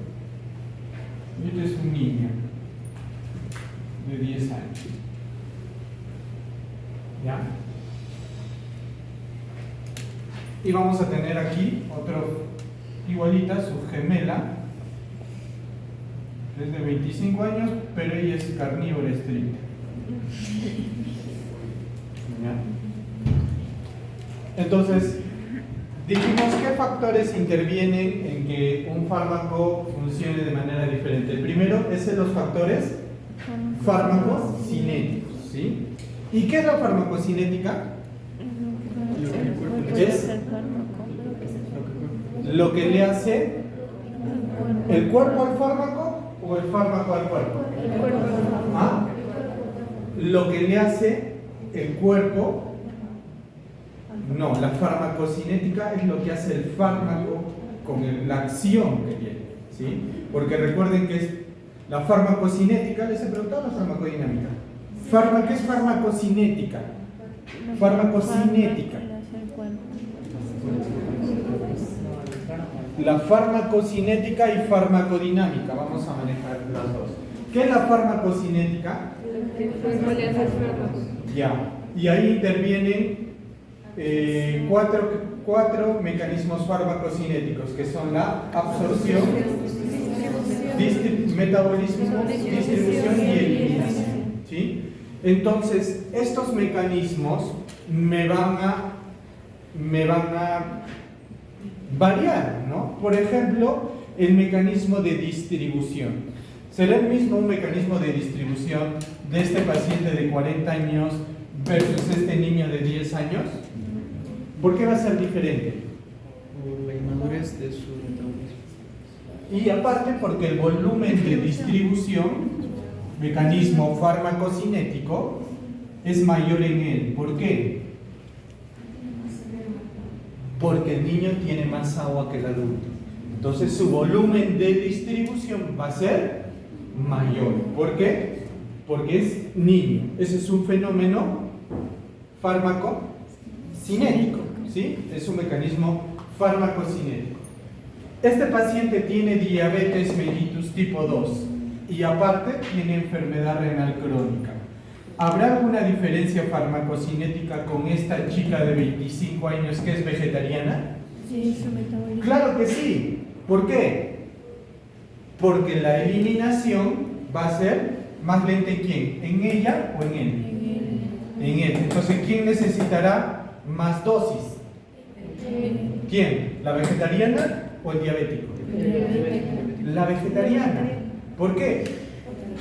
y este es un niño de 10 años, ¿ya? Y vamos a tener aquí otro igualita, su gemela, es de 25 años, pero ella es carnívora estricta. ¿Ya? Entonces, dijimos qué factores intervienen en que un fármaco funcione de manera diferente. El primero es los factores farmacocinéticos, ¿sí? ¿Y qué es la farmacocinética? Es lo que le hace el cuerpo al fármaco o el fármaco al cuerpo. ¿Ah? Lo que le hace el cuerpo, no, la farmacocinética es lo que hace el fármaco con la acción que tiene, ¿sí? Porque recuerden que es la farmacocinética, les he preguntado la farmacodinámica. ¿Qué es farmacocinética? Farmacocinética. La farmacocinética y farmacodinámica, vamos a manejar las dos. ¿Qué es la farmacocinética? Ya, y ahí intervienen cuatro mecanismos farmacocinéticos, que son la absorción, metabolismo, distribución y eliminación, ¿sí? Entonces, estos mecanismos me van a variar, ¿no? Por ejemplo, el mecanismo de distribución. ¿Será el mismo un mecanismo de distribución de este paciente de 40 años versus este niño de 10 años? ¿Por qué va a ser diferente? Por la inmadurez de su metabolismo. Y aparte porque el volumen de distribución, mecanismo farmacocinético, es mayor en él. ¿Por qué? Porque el niño tiene más agua que el adulto. Entonces su volumen de distribución va a ser mayor. ¿Por qué? Porque es niño. Ese es un fenómeno farmacocinético, ¿sí? Es un mecanismo farmacocinético. Este paciente tiene diabetes mellitus tipo 2 y aparte tiene enfermedad renal crónica. ¿Habrá alguna diferencia farmacocinética con esta chica de 25 años que es vegetariana? Sí, su metabolismo. Claro que sí. ¿Por qué? Porque la eliminación va a ser más lenta en quién, ¿en ella o en él? En él. Entonces, ¿quién necesitará más dosis? ¿Quién? ¿La vegetariana o el diabético? La vegetariana. ¿Por qué?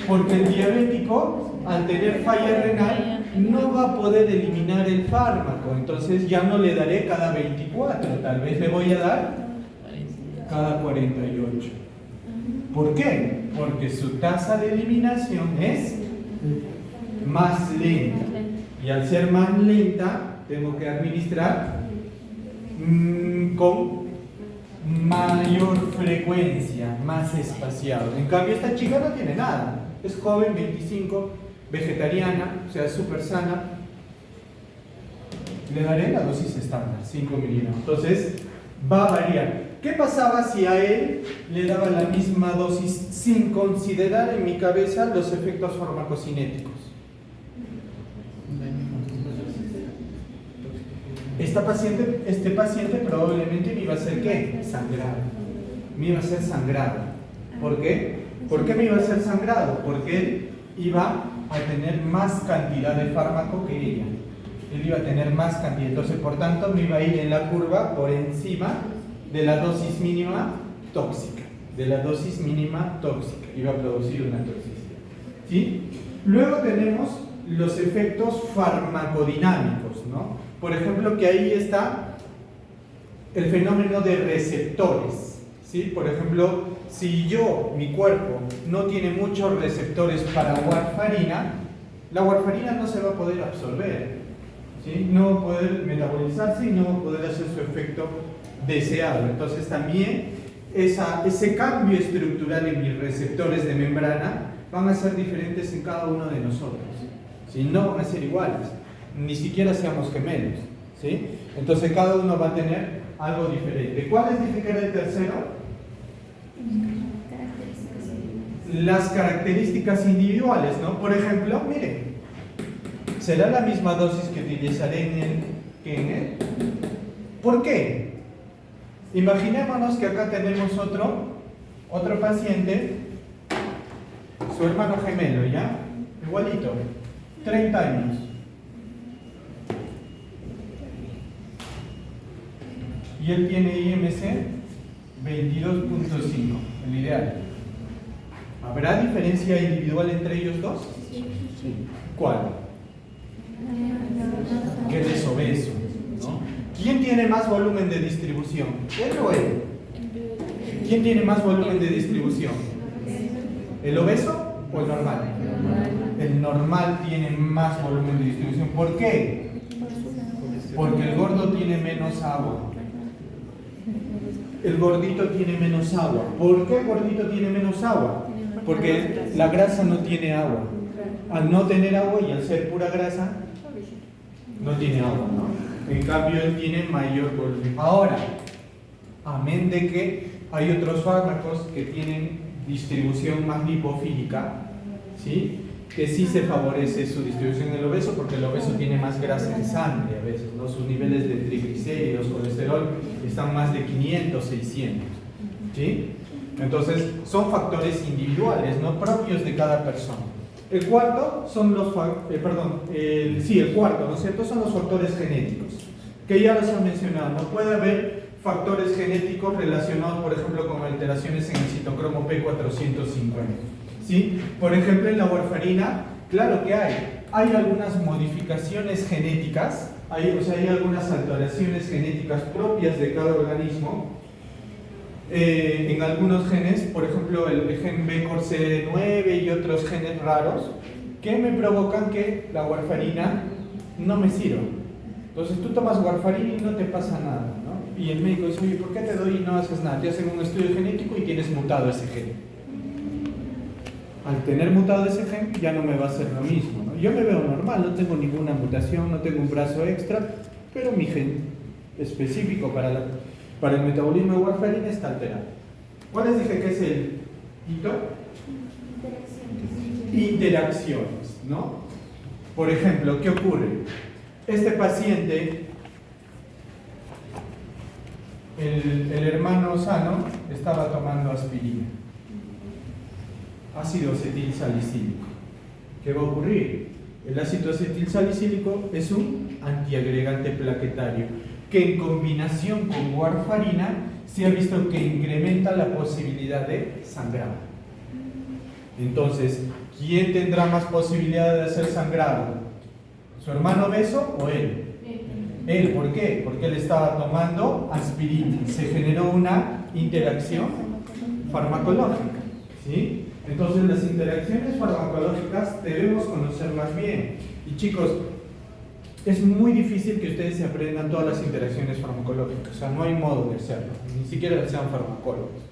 Porque el diabético, al tener falla renal, no va a poder eliminar el fármaco. Entonces ya no le daré cada 24, tal vez le voy a dar cada 48. ¿Por qué? Porque su tasa de eliminación es más lenta. Y al ser más lenta, tengo que administrar con mayor frecuencia, más espaciado. En cambio, esta chica no tiene nada. Es joven, 25, vegetariana, o sea, súper sana. Le daré la dosis estándar, 5 miligramos. Entonces, va a variar. ¿Qué pasaba si a él le daba la misma dosis sin considerar en mi cabeza los efectos farmacocinéticos? Este paciente probablemente me iba a hacer ¿qué? Sangrado. Me iba a hacer sangrado. ¿Por qué? ¿Por qué me iba a hacer sangrado? Porque él iba a tener más cantidad de fármaco que ella. Él iba a tener más cantidad. Entonces, por tanto, me iba a ir en la curva por encima de la dosis mínima tóxica. De la dosis mínima tóxica. Iba a producir una toxicidad. ¿Sí? Luego tenemos los efectos farmacodinámicos, ¿no? Por ejemplo, que ahí está el fenómeno de receptores, ¿sí? Por ejemplo, si mi cuerpo no tiene muchos receptores para warfarina, la warfarina no se va a poder absorber, ¿sí? No va a poder metabolizarse y no va a poder hacer su efecto deseado. Entonces también ese cambio estructural en mis receptores de membrana van a ser diferentes en cada uno de nosotros, ¿sí? No van a ser iguales. Ni siquiera seamos gemelos, ¿sí? Entonces cada uno va a tener algo diferente. ¿Cuál dije que era el tercero? Las características individuales, ¿no? Por ejemplo, miren, ¿será la misma dosis que utilizaré en él que en él? ¿Por qué? Imaginémonos que acá tenemos otro paciente, su hermano gemelo, ¿ya? Igualito, 30 años. Y él tiene IMC 22.5, el ideal. ¿Habrá diferencia individual entre ellos dos? Sí. ¿Cuál? Que él es obeso, ¿no? ¿Quién tiene más volumen de distribución? ¿Él o él? ¿Quién tiene más volumen de distribución? ¿El obeso o el normal? El normal tiene más volumen de distribución. ¿Por qué? Porque el gordo tiene menos agua. El gordito tiene menos agua. ¿Por qué el gordito tiene menos agua? Porque la grasa no tiene agua. Al no tener agua y al ser pura grasa, no tiene agua, ¿no? En cambio, él tiene mayor volumen. Ahora, amén de que hay otros fármacos que tienen distribución más lipofílica, ¿sí? Que sí se favorece su distribución en el obeso, porque el obeso tiene más grasa en sangre a veces, ¿no? Sus niveles de triglicéridos, colesterol están más de 500, 600, ¿sí? Entonces, son factores individuales, no propios de cada persona. El cuarto son los el cuarto, ¿no es cierto? Son los factores genéticos, que ya los he mencionado. No puede haber factores genéticos relacionados, por ejemplo, con alteraciones en el citocromo P450. ¿Sí? Por ejemplo, en la warfarina, claro que hay algunas modificaciones genéticas, hay algunas alteraciones genéticas propias de cada organismo en algunos genes, por ejemplo el gen BCORC9 y otros genes raros, que me provocan que la warfarina no me sirva. Entonces tú tomas warfarina y no te pasa nada, ¿no? Y el médico dice, oye, ¿por qué te doy y no haces nada? Te hacen un estudio genético y tienes mutado ese gen. Al tener mutado ese gen ya no me va a hacer lo mismo, ¿no? Yo me veo normal, no tengo ninguna mutación, no tengo un brazo extra, pero mi gen específico para el metabolismo de warfarina está alterado. ¿Cuál les dije que es el hito? Interacciones, ¿no? Por ejemplo, ¿qué ocurre? Este paciente, el hermano sano, estaba tomando aspirina, ácido acetil salicílico. ¿Qué va a ocurrir? El ácido acetil salicílico es un antiagregante plaquetario que en combinación con warfarina se ha visto que incrementa la posibilidad de sangrado. Entonces, ¿quién tendrá más posibilidad de hacer sangrado? ¿Su hermano obeso o él? Él, ¿por qué? Porque él estaba tomando aspirina. Se generó una interacción farmacológica, ¿sí? Entonces, las interacciones farmacológicas debemos conocerlas bien. Y chicos, es muy difícil que ustedes se aprendan todas las interacciones farmacológicas. O sea, no hay modo de hacerlo, ni siquiera sean farmacólogos.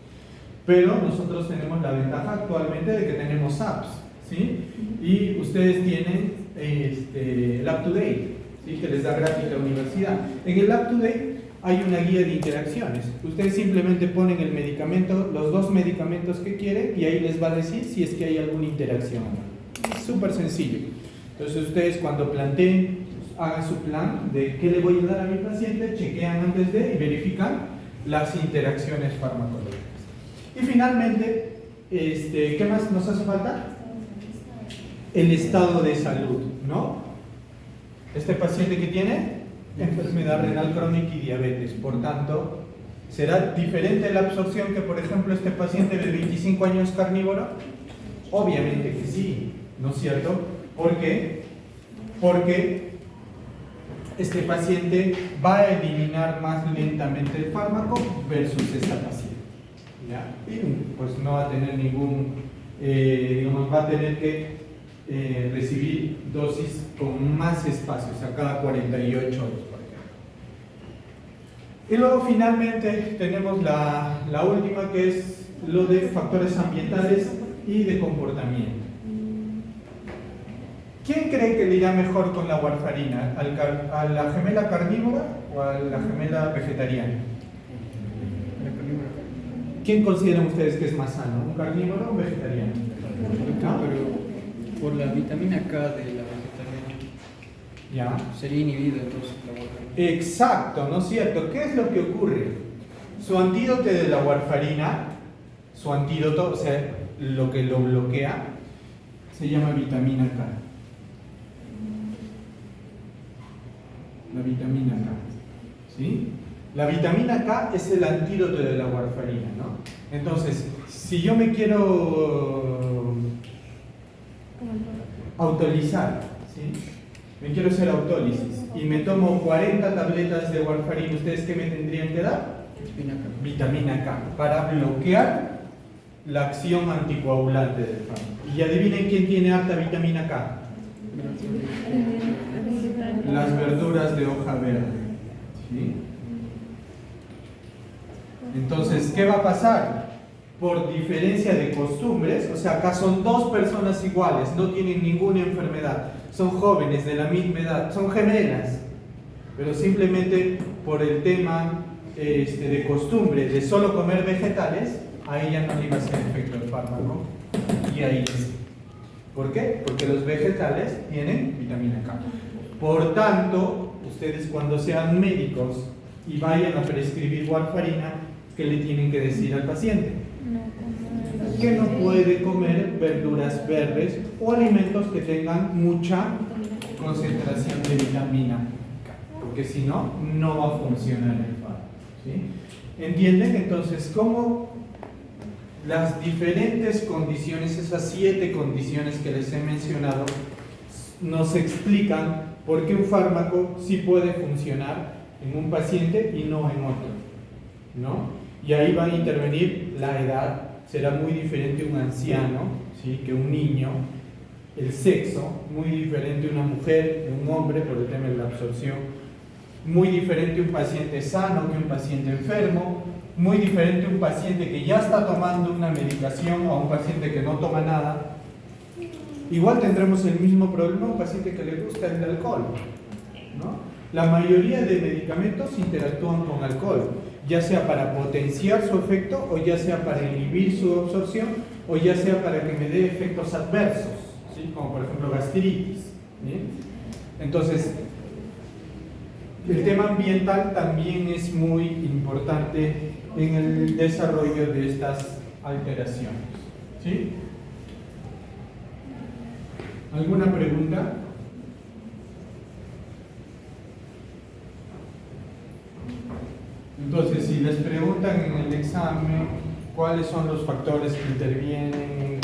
Pero nosotros tenemos la ventaja actualmente de que tenemos apps, ¿sí? Y ustedes tienen el Up2Date, ¿sí? Que les da gratis la universidad. En el Up2Date hay una guía de interacciones. Ustedes simplemente ponen el medicamento, los dos medicamentos que quieren, y ahí les va a decir si es que hay alguna interacción. Es súper sencillo. Entonces ustedes cuando planteen, hagan su plan de qué le voy a dar a mi paciente, chequean antes de y verifican las interacciones farmacológicas. Y finalmente, ¿qué más nos hace falta? El estado de salud, ¿no? Este paciente que tiene enfermedad renal crónica y diabetes, por tanto, ¿será diferente la absorción que, por ejemplo, este paciente de 25 años carnívoro? Obviamente que sí, ¿no es cierto? ¿Por qué? Porque este paciente va a eliminar más lentamente el fármaco versus esta paciente, ¿ya? Y pues no va a tener ningún, digamos, va a tener que recibir dosis con más espacio, o sea, cada 48 horas, por ejemplo. Y luego finalmente tenemos la última, que es lo de factores ambientales y de comportamiento. ¿Quién cree que le irá mejor con la warfarina? ¿A la gemela carnívora o a la gemela vegetariana? ¿Quién consideran ustedes que es más sano? ¿Un carnívoro o un vegetariano? ¿Ah? Pero por la vitamina K de la vegetariana, ¿ya? sería inhibido entonces la warfarina. Exacto, ¿no es cierto? ¿Qué es lo que ocurre? Su antídoto de la warfarina, su antídoto, o sea, lo que lo bloquea, se llama vitamina K. La vitamina K, ¿sí? La vitamina K es el antídoto de la warfarina, ¿no? Entonces, si yo me quiero autolizar, ¿sí? Me quiero hacer autólisis y me tomo 40 tabletas de warfarina, ¿ustedes qué me tendrían que dar? Vitamina K, para bloquear la acción anticoagulante del fármaco. Y adivinen quién tiene alta vitamina K. Las verduras de hoja verde, ¿sí? Entonces, ¿qué va a pasar? Por diferencia de costumbres, o sea, acá son dos personas iguales, no tienen ninguna enfermedad, son jóvenes de la misma edad, son gemelas, pero simplemente por el tema de costumbre de solo comer vegetales, a ella no le iba a hacer efecto el fármaco y a ella sí. ¿Por qué? Porque los vegetales tienen vitamina K. Por tanto, ustedes cuando sean médicos y vayan a prescribir warfarina, ¿qué le tienen que decir al paciente? Que no puede comer verduras verdes o alimentos que tengan mucha concentración de vitamina K, porque si no, no va a funcionar el fármaco, ¿sí? ¿Entienden? Entonces, cómo las diferentes condiciones, esas 7 condiciones que les he mencionado, nos explican por qué un fármaco sí puede funcionar en un paciente y no en otro, ¿no? Y ahí va a intervenir la edad. Será muy diferente un anciano, ¿sí?, que un niño. El sexo, muy diferente una mujer que un hombre por el tema de la absorción. Muy diferente un paciente sano que un paciente enfermo. Muy diferente un paciente que ya está tomando una medicación a un paciente que no toma nada. Igual tendremos el mismo problema a un paciente que le gusta el alcohol, ¿no? La mayoría de medicamentos interactúan con alcohol, ya sea para potenciar su efecto, o ya sea para inhibir su absorción, o ya sea para que me dé efectos adversos, ¿sí?, como por ejemplo gastritis, ¿sí? Entonces, el tema ambiental también es muy importante en el desarrollo de estas alteraciones, ¿sí? ¿Alguna pregunta? Entonces, si les preguntan en el examen cuáles son los factores que intervienen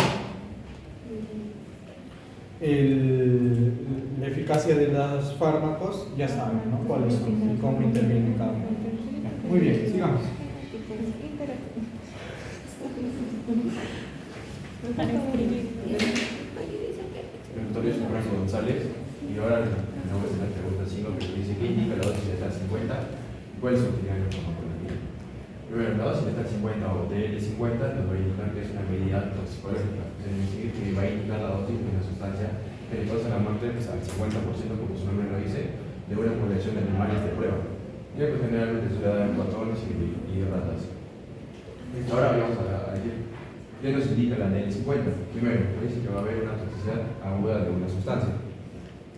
en la eficacia de los fármacos, ya saben, ¿no?, cuáles son y cómo intervienen cada uno. Muy bien, sigamos. El doctor es Franco González y ahora me voy a hacer la pregunta 5 que dice ¿qué indica la dosis letal 50? ¿Cuál es su opinión en farmacología? Primero, la dosis letal 50 o DL50 nos va a indicar que es una medida toxicológica, es decir, que va a indicar la dosis de una sustancia que le causa la muerte al 50%, como su nombre lo dice, de una población de animales de prueba, ya que generalmente se le da en ratones y ratas. Ahora vamos a decir ¿qué nos indica la DL50? Primero, dice que va a haber una toxicidad aguda de una sustancia.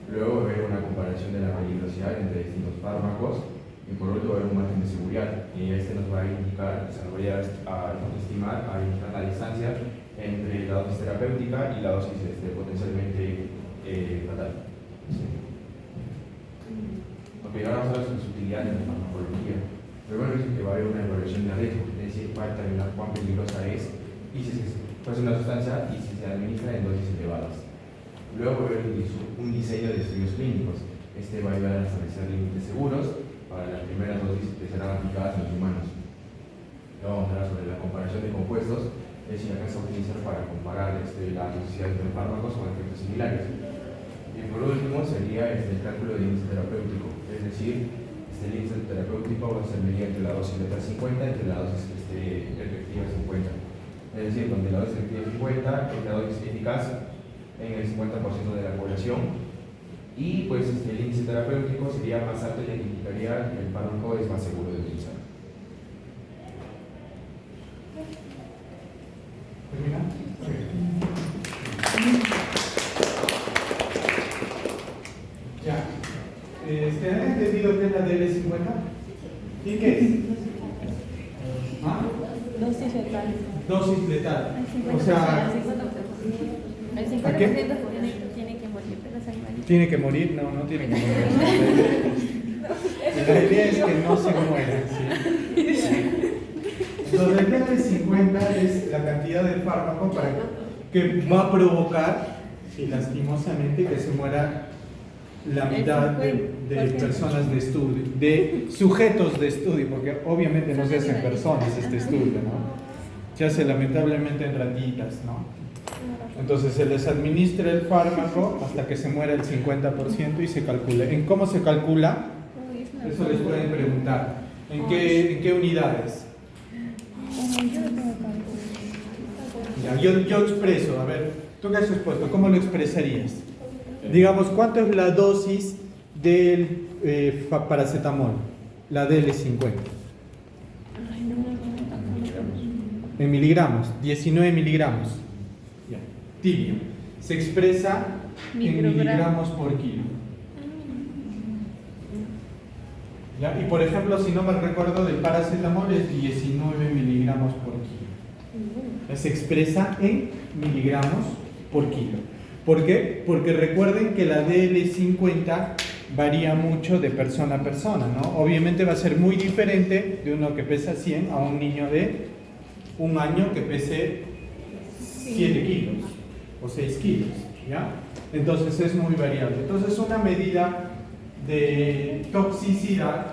Luego va a haber una comparación de la peligrosidad entre distintos fármacos. Y por último va a haber un margen de seguridad. Y este nos va a indicar, se nos va a estimar, a indicar la distancia entre la dosis terapéutica y la dosis potencialmente fatal. Sí. Ok, ahora vamos a ver sus utilidades en la farmacología. Primero dice que va a haber una evaluación de riesgo, es decir, va a determinar cuán peligrosa es y si es una sustancia y si se administra en dosis elevadas. Luego va a haber un diseño de estudios clínicos. Este va a ayudar a establecer límites seguros para las primeras dosis que serán aplicadas en los humanos. Luego vamos a hablar sobre la comparación de compuestos, es decir, acá se va a utilizar para comparar la toxicidad de fármacos con efectos similares. Y por último sería el cálculo de índice terapéutico, es decir, el índice terapéutico va a ser medida entre la dosis letal 50 entre la dosis efectiva 50. Es decir, donde la dosis efectiva 50 es la dosis eficaz en el 50% de la población y pues el índice terapéutico sería más alto y indicaría que el fármaco es más seguro de utilizar. ¿Termina? Ya. ¿Han entendido qué es la DL50? ¿Y qué es? ¿Ah? Dosis letal. Dosis letal. El 50%, O sea, el 50% ¿a qué? tiene que morir, pero los animales. ¿tiene que morir? No, no tiene que morir. La idea es que no se mueran, ¿sí? Entonces, el DL50 es la cantidad de fármaco que va a provocar, y lastimosamente, que se muera la mitad de personas de estudio, de sujetos de estudio, porque obviamente no se hace en personas este estudio, ¿no? Se hace lamentablemente en ratitas, ¿no? Entonces se les administra el fármaco hasta que se muera el 50% y se calcula. ¿En cómo se calcula? Eso les pueden preguntar. ¿En qué unidades? Ya, yo expreso, a ver, tú que has expuesto, ¿cómo lo expresarías? Digamos, ¿cuánto es la dosis del paracetamol? La DL50. En miligramos, 19 miligramos. Ya. Tibio. Se expresa en miligramos por kilo. ¿Ya? Y por ejemplo, si no me recuerdo, del paracetamol es 19 miligramos por kilo. Se expresa en miligramos por kilo. ¿Por qué? Porque recuerden que la DL50 varía mucho de persona a persona, ¿no? Obviamente va a ser muy diferente de uno que pesa 100 a un niño de un año que pese 7 kilos o 6 kilos, ¿ya? Entonces es muy variable. Entonces una medida de toxicidad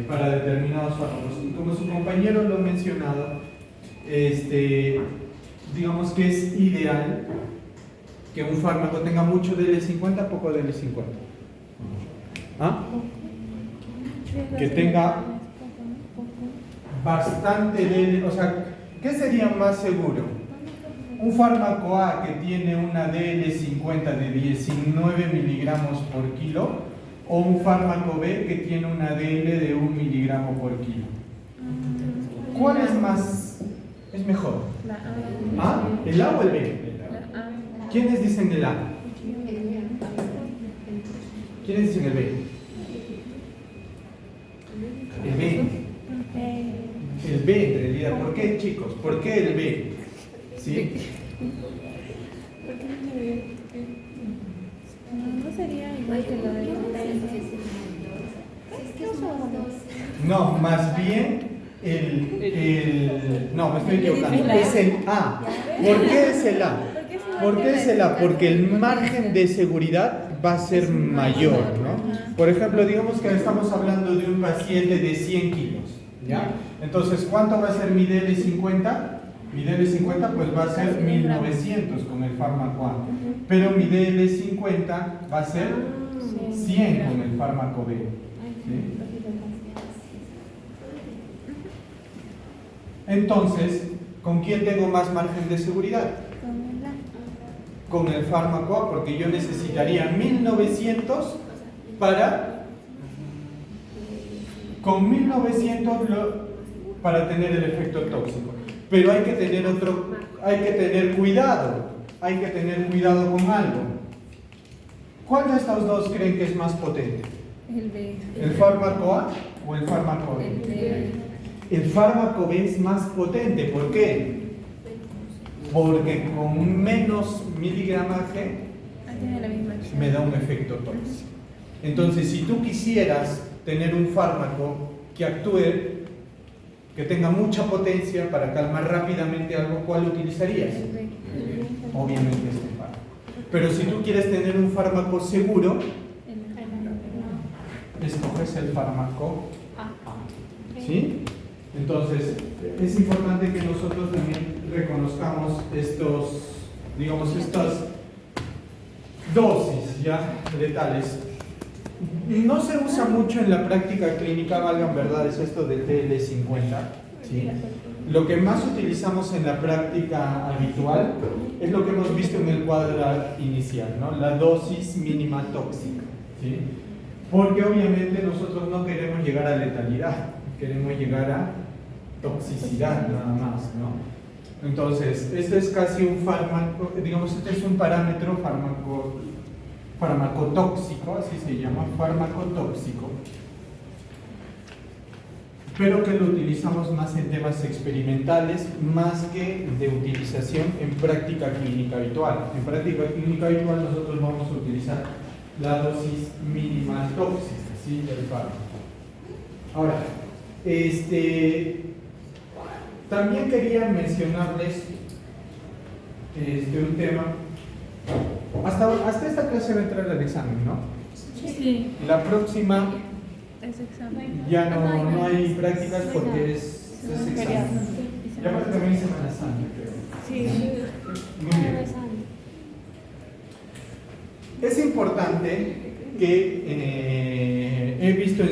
para determinados fármacos. Y como su compañero lo ha mencionado, digamos que es ideal que un fármaco tenga mucho DL50, poco DL50. ¿Ah? Que tenga bastante DL, o sea, ¿qué sería más seguro? Un fármaco A que tiene una DL50 de 19 miligramos por kilo o un fármaco B que tiene una DL de 1 miligramo por kilo. ¿Cuál es mejor? La A. ¿A? ¿El A o el B? La A. ¿Quiénes dicen el A? ¿Quiénes dicen el B? El B. El B en realidad. ¿Por qué, chicos? ¿Por qué el B? ¿Sí? ¿Por qué no se ve? No sería igual que lo de No, más bien no, me estoy equivocando. Es el A. ¿Por qué es el A? ¿Por qué es el A? Porque el margen de seguridad va a ser mayor, ¿no? Por ejemplo, digamos que estamos hablando de un paciente de 100 kilos, ¿ya? Entonces, ¿cuánto va a ser mi DL50? Mi DL50 pues va a ser 1900 con el fármaco A, pero mi DL50 va a ser 100 con el fármaco B. ¿Sí? Entonces, ¿con quién tengo más margen de seguridad? Con el fármaco A, porque yo necesitaría 1900 con 1900 para tener el efecto tóxico. Pero hay que tener cuidado con algo. ¿Cuál de estos dos creen que es más potente? El B. ¿El fármaco A o el fármaco B? El fármaco B es más potente. ¿Por qué? Porque con menos miligramaje Tiene la misma acción. me da un efecto tóxico. Entonces, si tú quisieras tener un fármaco que actúe, que tenga mucha potencia para calmar rápidamente algo, ¿cuál utilizarías? El B. Obviamente este fármaco. Pero si tú quieres tener un fármaco seguro, escoges el fármaco A. ¿Sí? Entonces, es importante que nosotros también reconozcamos estas dosis ya letales. No se usa mucho en la práctica clínica, valgan verdades, esto del DL50. ¿Sí? Lo que más utilizamos en la práctica habitual es lo que hemos visto en el cuadro inicial, ¿no? La dosis mínima tóxica. ¿Sí? Porque obviamente nosotros no queremos llegar a letalidad, queremos llegar a toxicidad nada más, ¿no? Entonces, este es casi un fármaco, digamos, este es un parámetro farmacotóxico, así se llama, farmacotóxico, pero que lo utilizamos más en temas experimentales, más que de utilización en práctica clínica habitual. En práctica clínica habitual nosotros vamos a utilizar la dosis mínima tóxica, ¿sí?, del fármaco. Ahora, también quería mencionarles un tema. Hasta esta clase va a entrar al examen, ¿no? Sí. La próxima Es examen. ya no hay prácticas porque es examen. Y aparte también es Semana Santa, creo. Sí. Muy bien. Es importante que he visto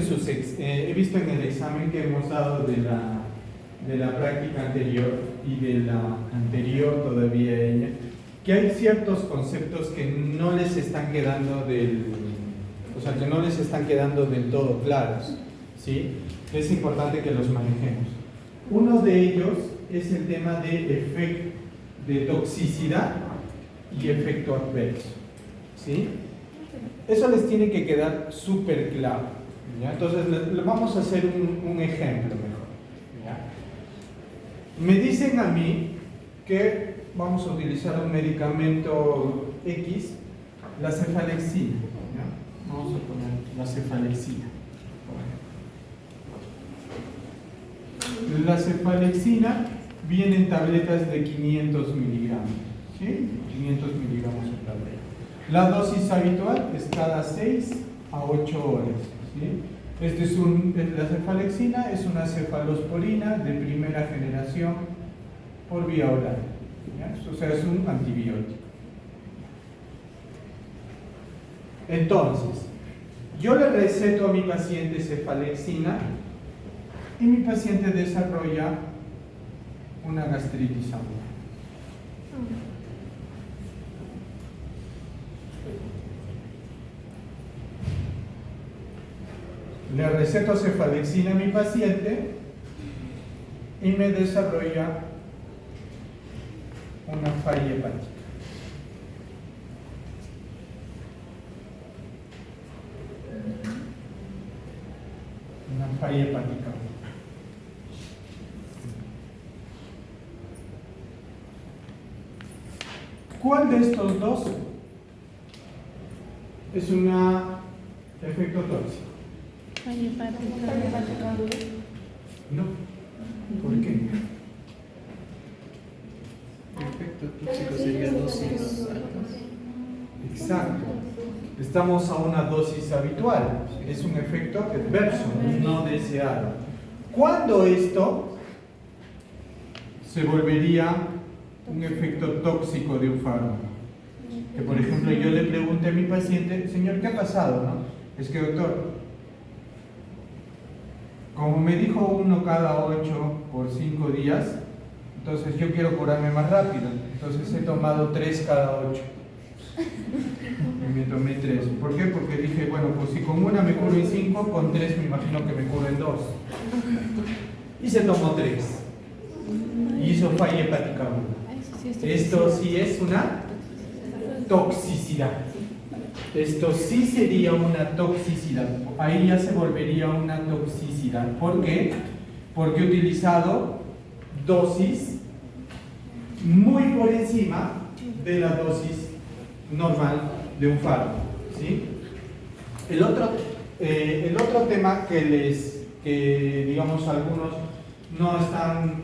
en el examen que hemos dado de la práctica anterior y de la anterior todavía a ella, que hay ciertos conceptos que no les están quedando del todo claros, ¿sí? Es importante que los manejemos. Uno de ellos es el tema de toxicidad y efecto adverso, ¿sí? Eso les tiene que quedar súper claro, ¿ya? Entonces, vamos a hacer un ejemplo mejor, ¿ya? Me dicen a mí que vamos a utilizar un medicamento X, la cefalexina, ¿ya? Vamos a poner la cefalexina. La cefalexina viene en tabletas de 500 miligramos, ¿sí? 500 miligramos en tableta. La dosis habitual es cada 6 a 8 horas, ¿sí? La cefalexina es una cefalosporina de primera generación por vía oral, ¿ya? O sea, es un antibiótico. Entonces, yo le receto a mi paciente cefalexina y mi paciente desarrolla una gastritis aguda. Le receto cefalexina a mi paciente y me desarrolla una falla hepática. Una falla hepática. ¿Cuál de estos dos es un efecto tóxico? Falla hepática. No. ¿Por qué? El efecto tóxico sería dosis altas. Exacto. Estamos a una dosis habitual. Es un efecto adverso, no deseado. ¿Cuándo esto se volvería un efecto tóxico de un fármaco? Que por ejemplo yo le pregunté a mi paciente, señor, ¿qué ha pasado? ¿No? Es que doctor, como me dijo 1 cada 8 por 5 días, entonces yo quiero curarme más rápido, entonces he tomado 3 cada 8. Y me tomé 3. ¿Por qué? Porque dije, bueno, pues si con una me curo en 5, con 3 me imagino que me curo en 2. Y se tomó 3. Y hizo falla hepática 1. Esto sí es una toxicidad. Esto sí sería una toxicidad. Ahí ya se volvería una toxicidad. ¿Por qué? Porque he utilizado dosis muy por encima de la dosis normal de un fármaco, ¿sí? El otro tema que digamos algunos no están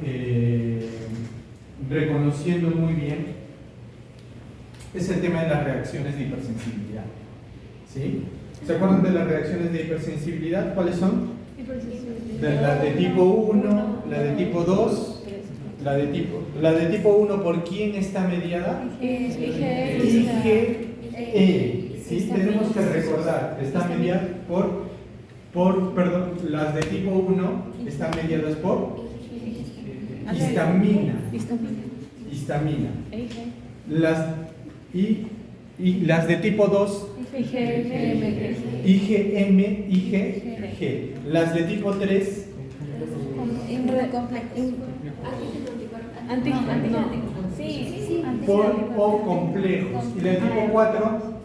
reconociendo muy bien es el tema de las reacciones de hipersensibilidad, ¿sí? ¿Se acuerdan de las reacciones de hipersensibilidad? ¿Cuáles son? La de tipo 1, la de tipo 2. La de tipo 1, ¿por quién está mediada? IgE. ¿Sí? Tenemos que recordar, está mediada perdón, las de tipo 1 están mediadas por histamina. Y las de tipo 2, IgG. Las de tipo 3, por complejos. Y la de tipo 4,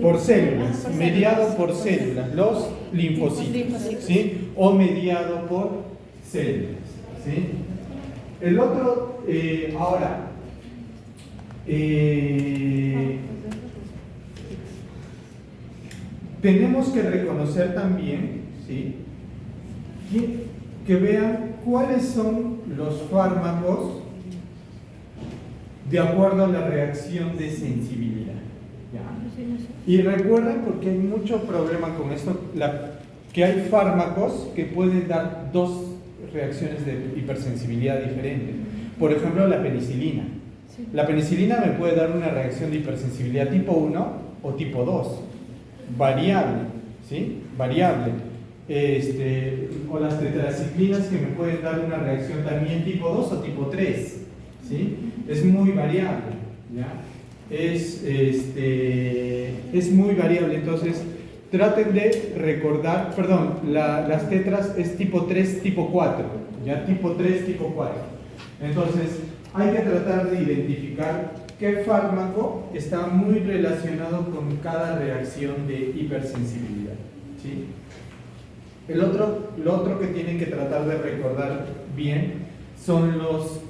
por células, mediado por células, los linfocitos, ¿sí? O mediado por células, ¿sí? El otro, ahora, tenemos que reconocer también, ¿sí?, que vean cuáles son los fármacos de acuerdo a la reacción de sensibilidad, ¿ya? Y recuerden, porque hay mucho problema con esto, que hay fármacos que pueden dar dos reacciones de hipersensibilidad diferentes. Por ejemplo, la penicilina. La penicilina me puede dar una reacción de hipersensibilidad tipo 1 o tipo 2, variable, ¿sí? Variable. O las tetraciclinas, que me pueden dar una reacción también tipo 2 o tipo 3, ¿sí? Es muy variable, ¿ya? Es muy variable. Entonces traten de recordar, perdón, las tetras es tipo 3, tipo 4, ya, tipo 3, tipo 4. Entonces hay que tratar de identificar qué fármaco está muy relacionado con cada reacción de hipersensibilidad, ¿sí? Lo otro que tienen que tratar de recordar bien son los,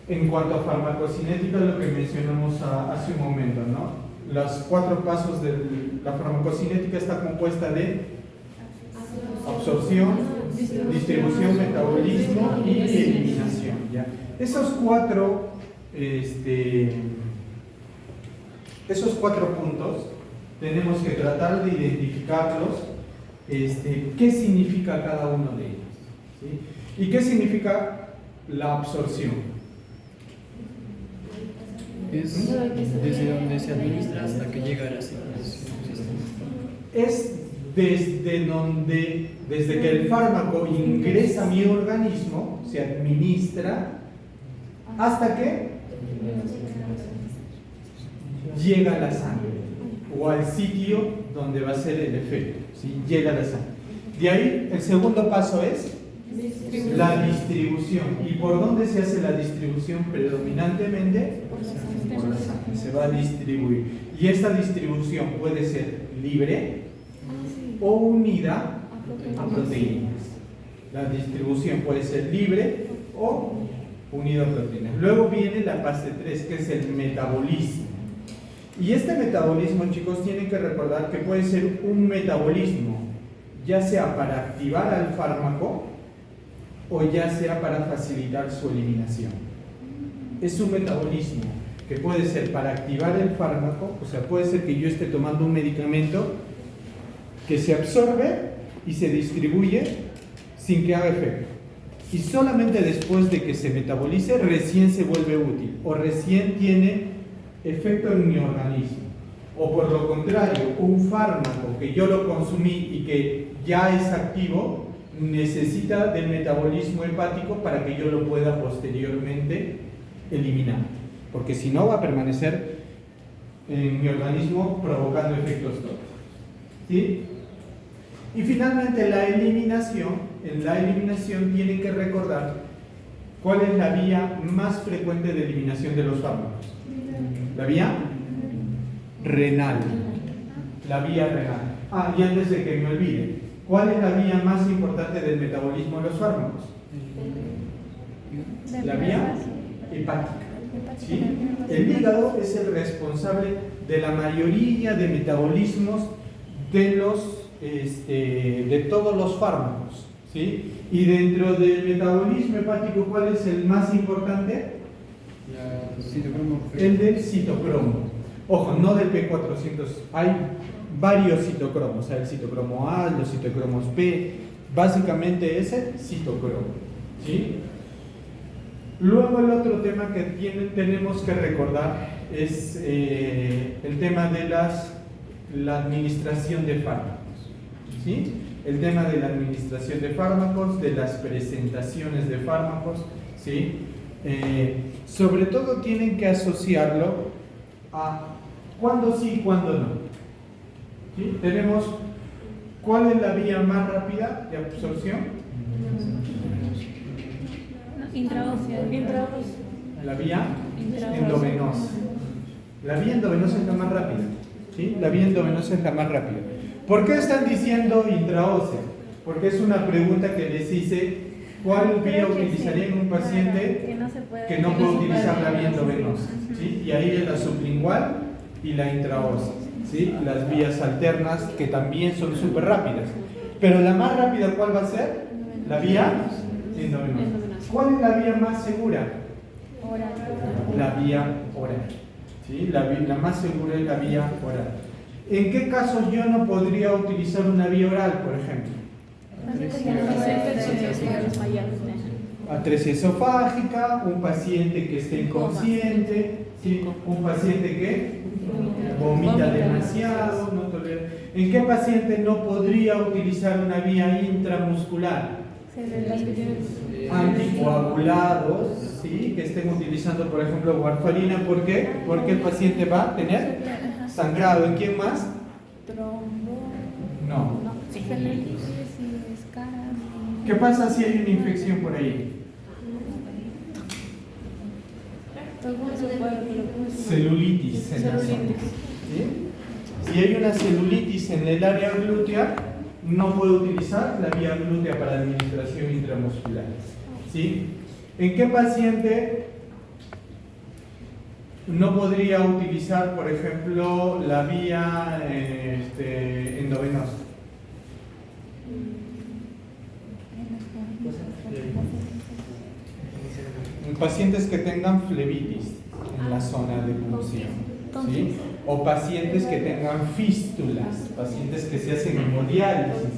en cuanto a farmacocinética, lo que mencionamos hace un momento, ¿no? Los 4 pasos de la farmacocinética está compuesta de absorción, distribución, metabolismo y eliminación, ¿ya? Esos 4 esos 4 puntos tenemos que tratar de identificarlos, qué significa cada uno de ellos, ¿sí? Y qué significa la absorción. Es desde donde se administra hasta que llega a la circulación. Es desde que el fármaco ingresa a mi organismo, se administra, hasta que llega a la sangre o al sitio donde va a ser el efecto, ¿sí? Llega a la sangre. De ahí el segundo paso es la distribución. ¿Y por dónde se hace la distribución? Predominantemente por la sangre. Se va a distribuir. Y esta distribución puede ser libre o unida a proteínas. La distribución puede ser libre o unida a proteínas. Luego viene la fase 3, que es el metabolismo. Y este metabolismo, chicos, tienen que recordar que puede ser un metabolismo, ya sea para activar al fármaco o ya sea para facilitar su eliminación. Es un metabolismo que puede ser para activar el fármaco, o sea, puede ser que yo esté tomando un medicamento que se absorbe y se distribuye sin que haga efecto. Y solamente después de que se metabolice, recién se vuelve útil o recién tiene efecto en mi organismo. O por lo contrario, un fármaco que yo lo consumí y que ya es activo, necesita del metabolismo hepático para que yo lo pueda posteriormente eliminar. Porque si no, va a permanecer en mi organismo provocando efectos tóxicos. ¿Sí? Y finalmente la eliminación. En la eliminación tienen que recordar cuál es la vía más frecuente de eliminación de los fármacos. La vía renal. La vía renal. Y antes de que me olvide, ¿cuál es la vía más importante del metabolismo de los fármacos? La vía hepática. ¿Sí? El hígado es el responsable de la mayoría de metabolismos de todos los fármacos, ¿sí? Y dentro del metabolismo hepático, ¿cuál es el más importante? El del citocromo. Ojo, no del P400. Hay varios citocromos. Hay el citocromo A, los citocromos B. Básicamente es el citocromo, ¿sí? Luego el otro tema que tenemos que recordar es el tema de la administración de fármacos, ¿sí? El tema de la administración de fármacos, de las presentaciones de fármacos, ¿sí? Sobre todo tienen que asociarlo a cuándo sí y cuándo no, ¿sí? Tenemos, ¿cuál es la vía más rápida de absorción? Intraósea. La vía endovenosa. La vía endovenosa es la más rápida, ¿sí? La vía endovenosa es la más rápida. ¿Por qué están diciendo intraósea? Porque es una pregunta que les hice. ¿Cuál vía utilizaría en un paciente que no puede utilizar la vía endovenosa? ¿Sí? Y ahí es la sublingual y la intraósea, ¿sí? Las vías alternas que también son súper rápidas. Pero la más rápida, ¿cuál va a ser? La vía endovenosa. ¿Cuál es la vía más segura? La vía oral. ¿Sí? La más segura es la vía oral. ¿En qué casos yo no podría utilizar una vía oral, por ejemplo? Atresia esofágica, un paciente que esté inconsciente, ¿sí? Un paciente que vomita demasiado, no tolera. ¿En qué paciente no podría utilizar una vía intramuscular? Anticoagulados, ¿sí? Que estén utilizando, por ejemplo, warfarina. ¿Por qué? Porque el paciente va a tener sangrado. ¿En quién más? No. ¿Qué pasa si hay una infección por ahí? Celulitis en la zona, ¿sí? Si hay una celulitis en el área glútea, no puedo utilizar la vía glútea para administración intramuscular, ¿sí? ¿En qué paciente no podría utilizar, por ejemplo, la vía endovenosa? En pacientes que tengan flebitis en la zona de punción, ¿sí? O pacientes que tengan fístulas, pacientes que se hacen hemodiálisis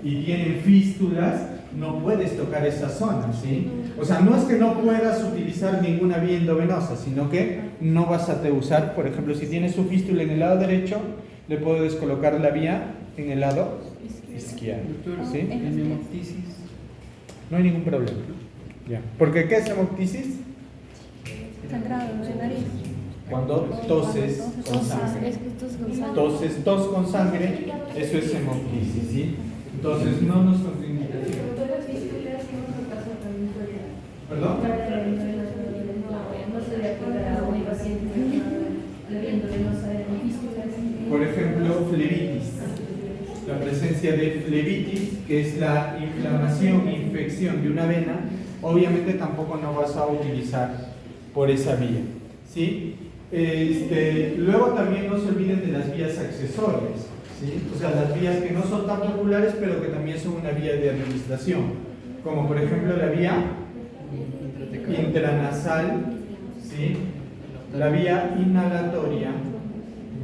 y tienen fístulas, no puedes tocar esa zona, ¿sí? O sea, no es que no puedas utilizar ninguna vía endovenosa, sino que no vas a usar, por ejemplo, si tienes su fístula en el lado derecho, le puedes colocar la vía en el lado izquierdo, Doctor, ¿sí? en hemoptisis. No hay ningún problema. Ya. Porque ¿qué es hemoptisis? Sangrado de nariz. Cuando toses con sangre. Es que esto es con sangre. Entonces, tos con sangre, eso es hemoptisis, ¿sí? Entonces, no nos contraindicación. ¿Perdón? Por ejemplo, flebitis. La presencia de flebitis, que es la inflamación e infección de una vena, obviamente tampoco no vas a utilizar por esa vía, ¿sí? Luego también no se olviden de las vías accesorias, ¿sí? O sea, las vías que no son tan populares, pero que también son una vía de administración, como por ejemplo la vía intranasal, ¿sí? La vía inhalatoria,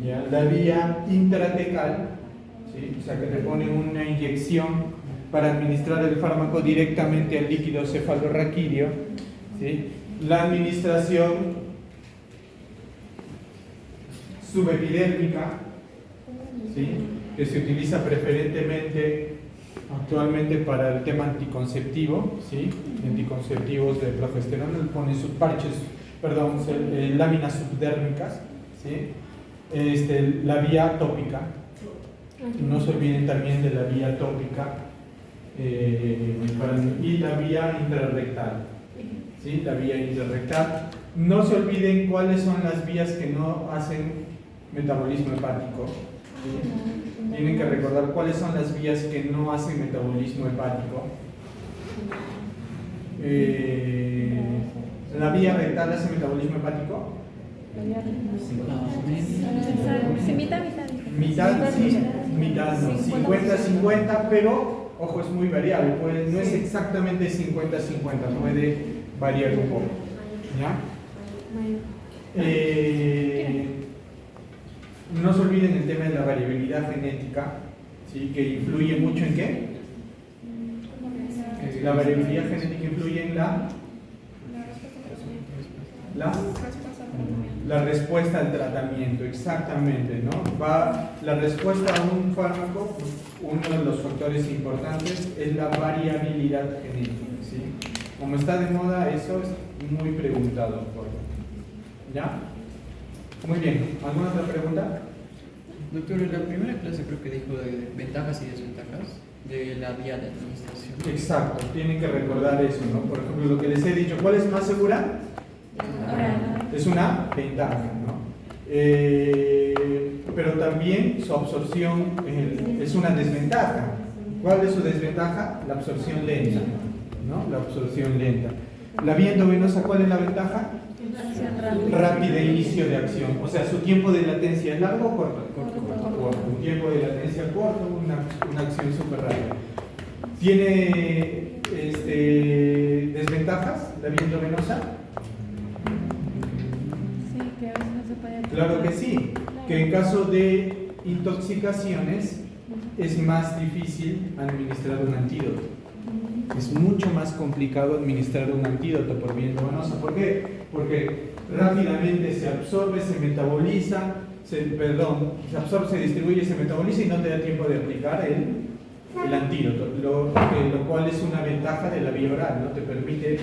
¿ya? La vía intratecal, ¿sí? O sea, que te ponen una inyección para administrar el fármaco directamente al líquido cefalorraquídeo, ¿sí? La administración subepidérmica, ¿sí? Que se utiliza preferentemente actualmente para el tema anticonceptivo, ¿sí? Anticonceptivos de progesterona, ponen sus parches, perdón, láminas subdérmicas, ¿sí? La vía tópica, no se olviden también de la vía tópica y la vía intrarrectal, ¿sí? La vía intrarrectal. No se olviden cuáles son las vías que no hacen metabolismo hepático, ¿sí? Tienen que recordar cuáles son las vías que no hacen metabolismo hepático. ¿La vía rectal hace metabolismo hepático? Sí, mitad. Mitad sí, mitad no. 50-50, pero, ojo, es muy variable. Pues no es exactamente 50-50, puede variar un poco. ¿Ya? No se olviden el tema de la variabilidad genética, ¿sí? Que influye mucho en qué. La variabilidad genética influye en la respuesta al tratamiento, exactamente, ¿no? La respuesta a un fármaco, uno de los factores importantes es la variabilidad genética, ¿sí? Como está de moda, eso es muy preguntado por. ¿Ya? Muy bien. ¿Alguna otra pregunta? Doctor, en la primera clase creo que dijo de ventajas y desventajas de la vía de administración. Exacto, tienen que recordar eso, ¿no? Por ejemplo, lo que les he dicho, ¿cuál es más segura? Es una ventaja, ¿no? Pero también su absorción es una desventaja. ¿Cuál es su desventaja? La absorción lenta, ¿no? La absorción lenta. La vía endovenosa, ¿cuál es la ventaja? Rápida inicio de acción. O sea, su tiempo de latencia es largo o corto. Corto. Un tiempo de latencia corto, una acción súper rápida. ¿Tiene desventajas la vía endovenosa? Sí, que a veces no se puede. Claro que sí. Que en caso de intoxicaciones es más difícil administrar un antídoto. Es mucho más complicado administrar un antídoto por vía endovenosa. ¿Por qué? Porque rápidamente se absorbe, se metaboliza, se absorbe, se distribuye, se metaboliza y no te da tiempo de aplicar el antídoto, lo cual es una ventaja de la vía oral, ¿no? Te permite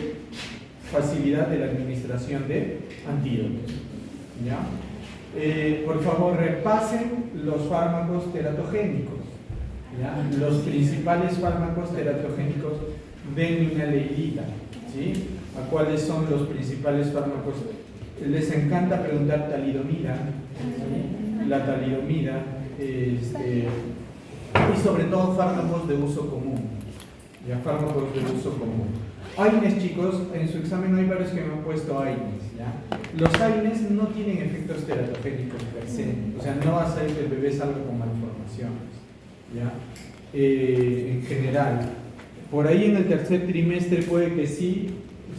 facilidad de la administración de antídotos. ¿Ya? Por favor, repasen los fármacos teratogénicos. ¿Ya? Los principales fármacos teratogénicos de una leidita, ¿sí? ¿A cuáles son los principales fármacos? Les encanta preguntar talidomida, ¿sí? La talidomida, y sobre todo fármacos de uso común. Ya, fármacos de uso común. AINES, chicos, en su examen hay varios que me han puesto AINES, ¿ya? Los AINES no tienen efectos teratogénicos per se, o sea, no va a ser que el bebé salga con malformaciones, ¿ya? En general. Por ahí en el tercer trimestre puede que sí,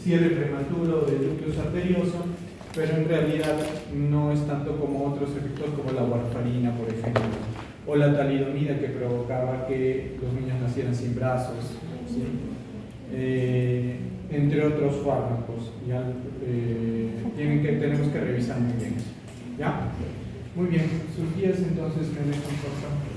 cierre prematuro del núcleo arterioso, pero en realidad no es tanto como otros efectos como la warfarina, por ejemplo, o la talidomida que provocaba que los niños nacieran sin brazos, ¿sí? Entre otros fármacos. Ya, tenemos que revisar muy bien eso. ¿Ya? Muy bien, sus guías entonces me dejan por favor.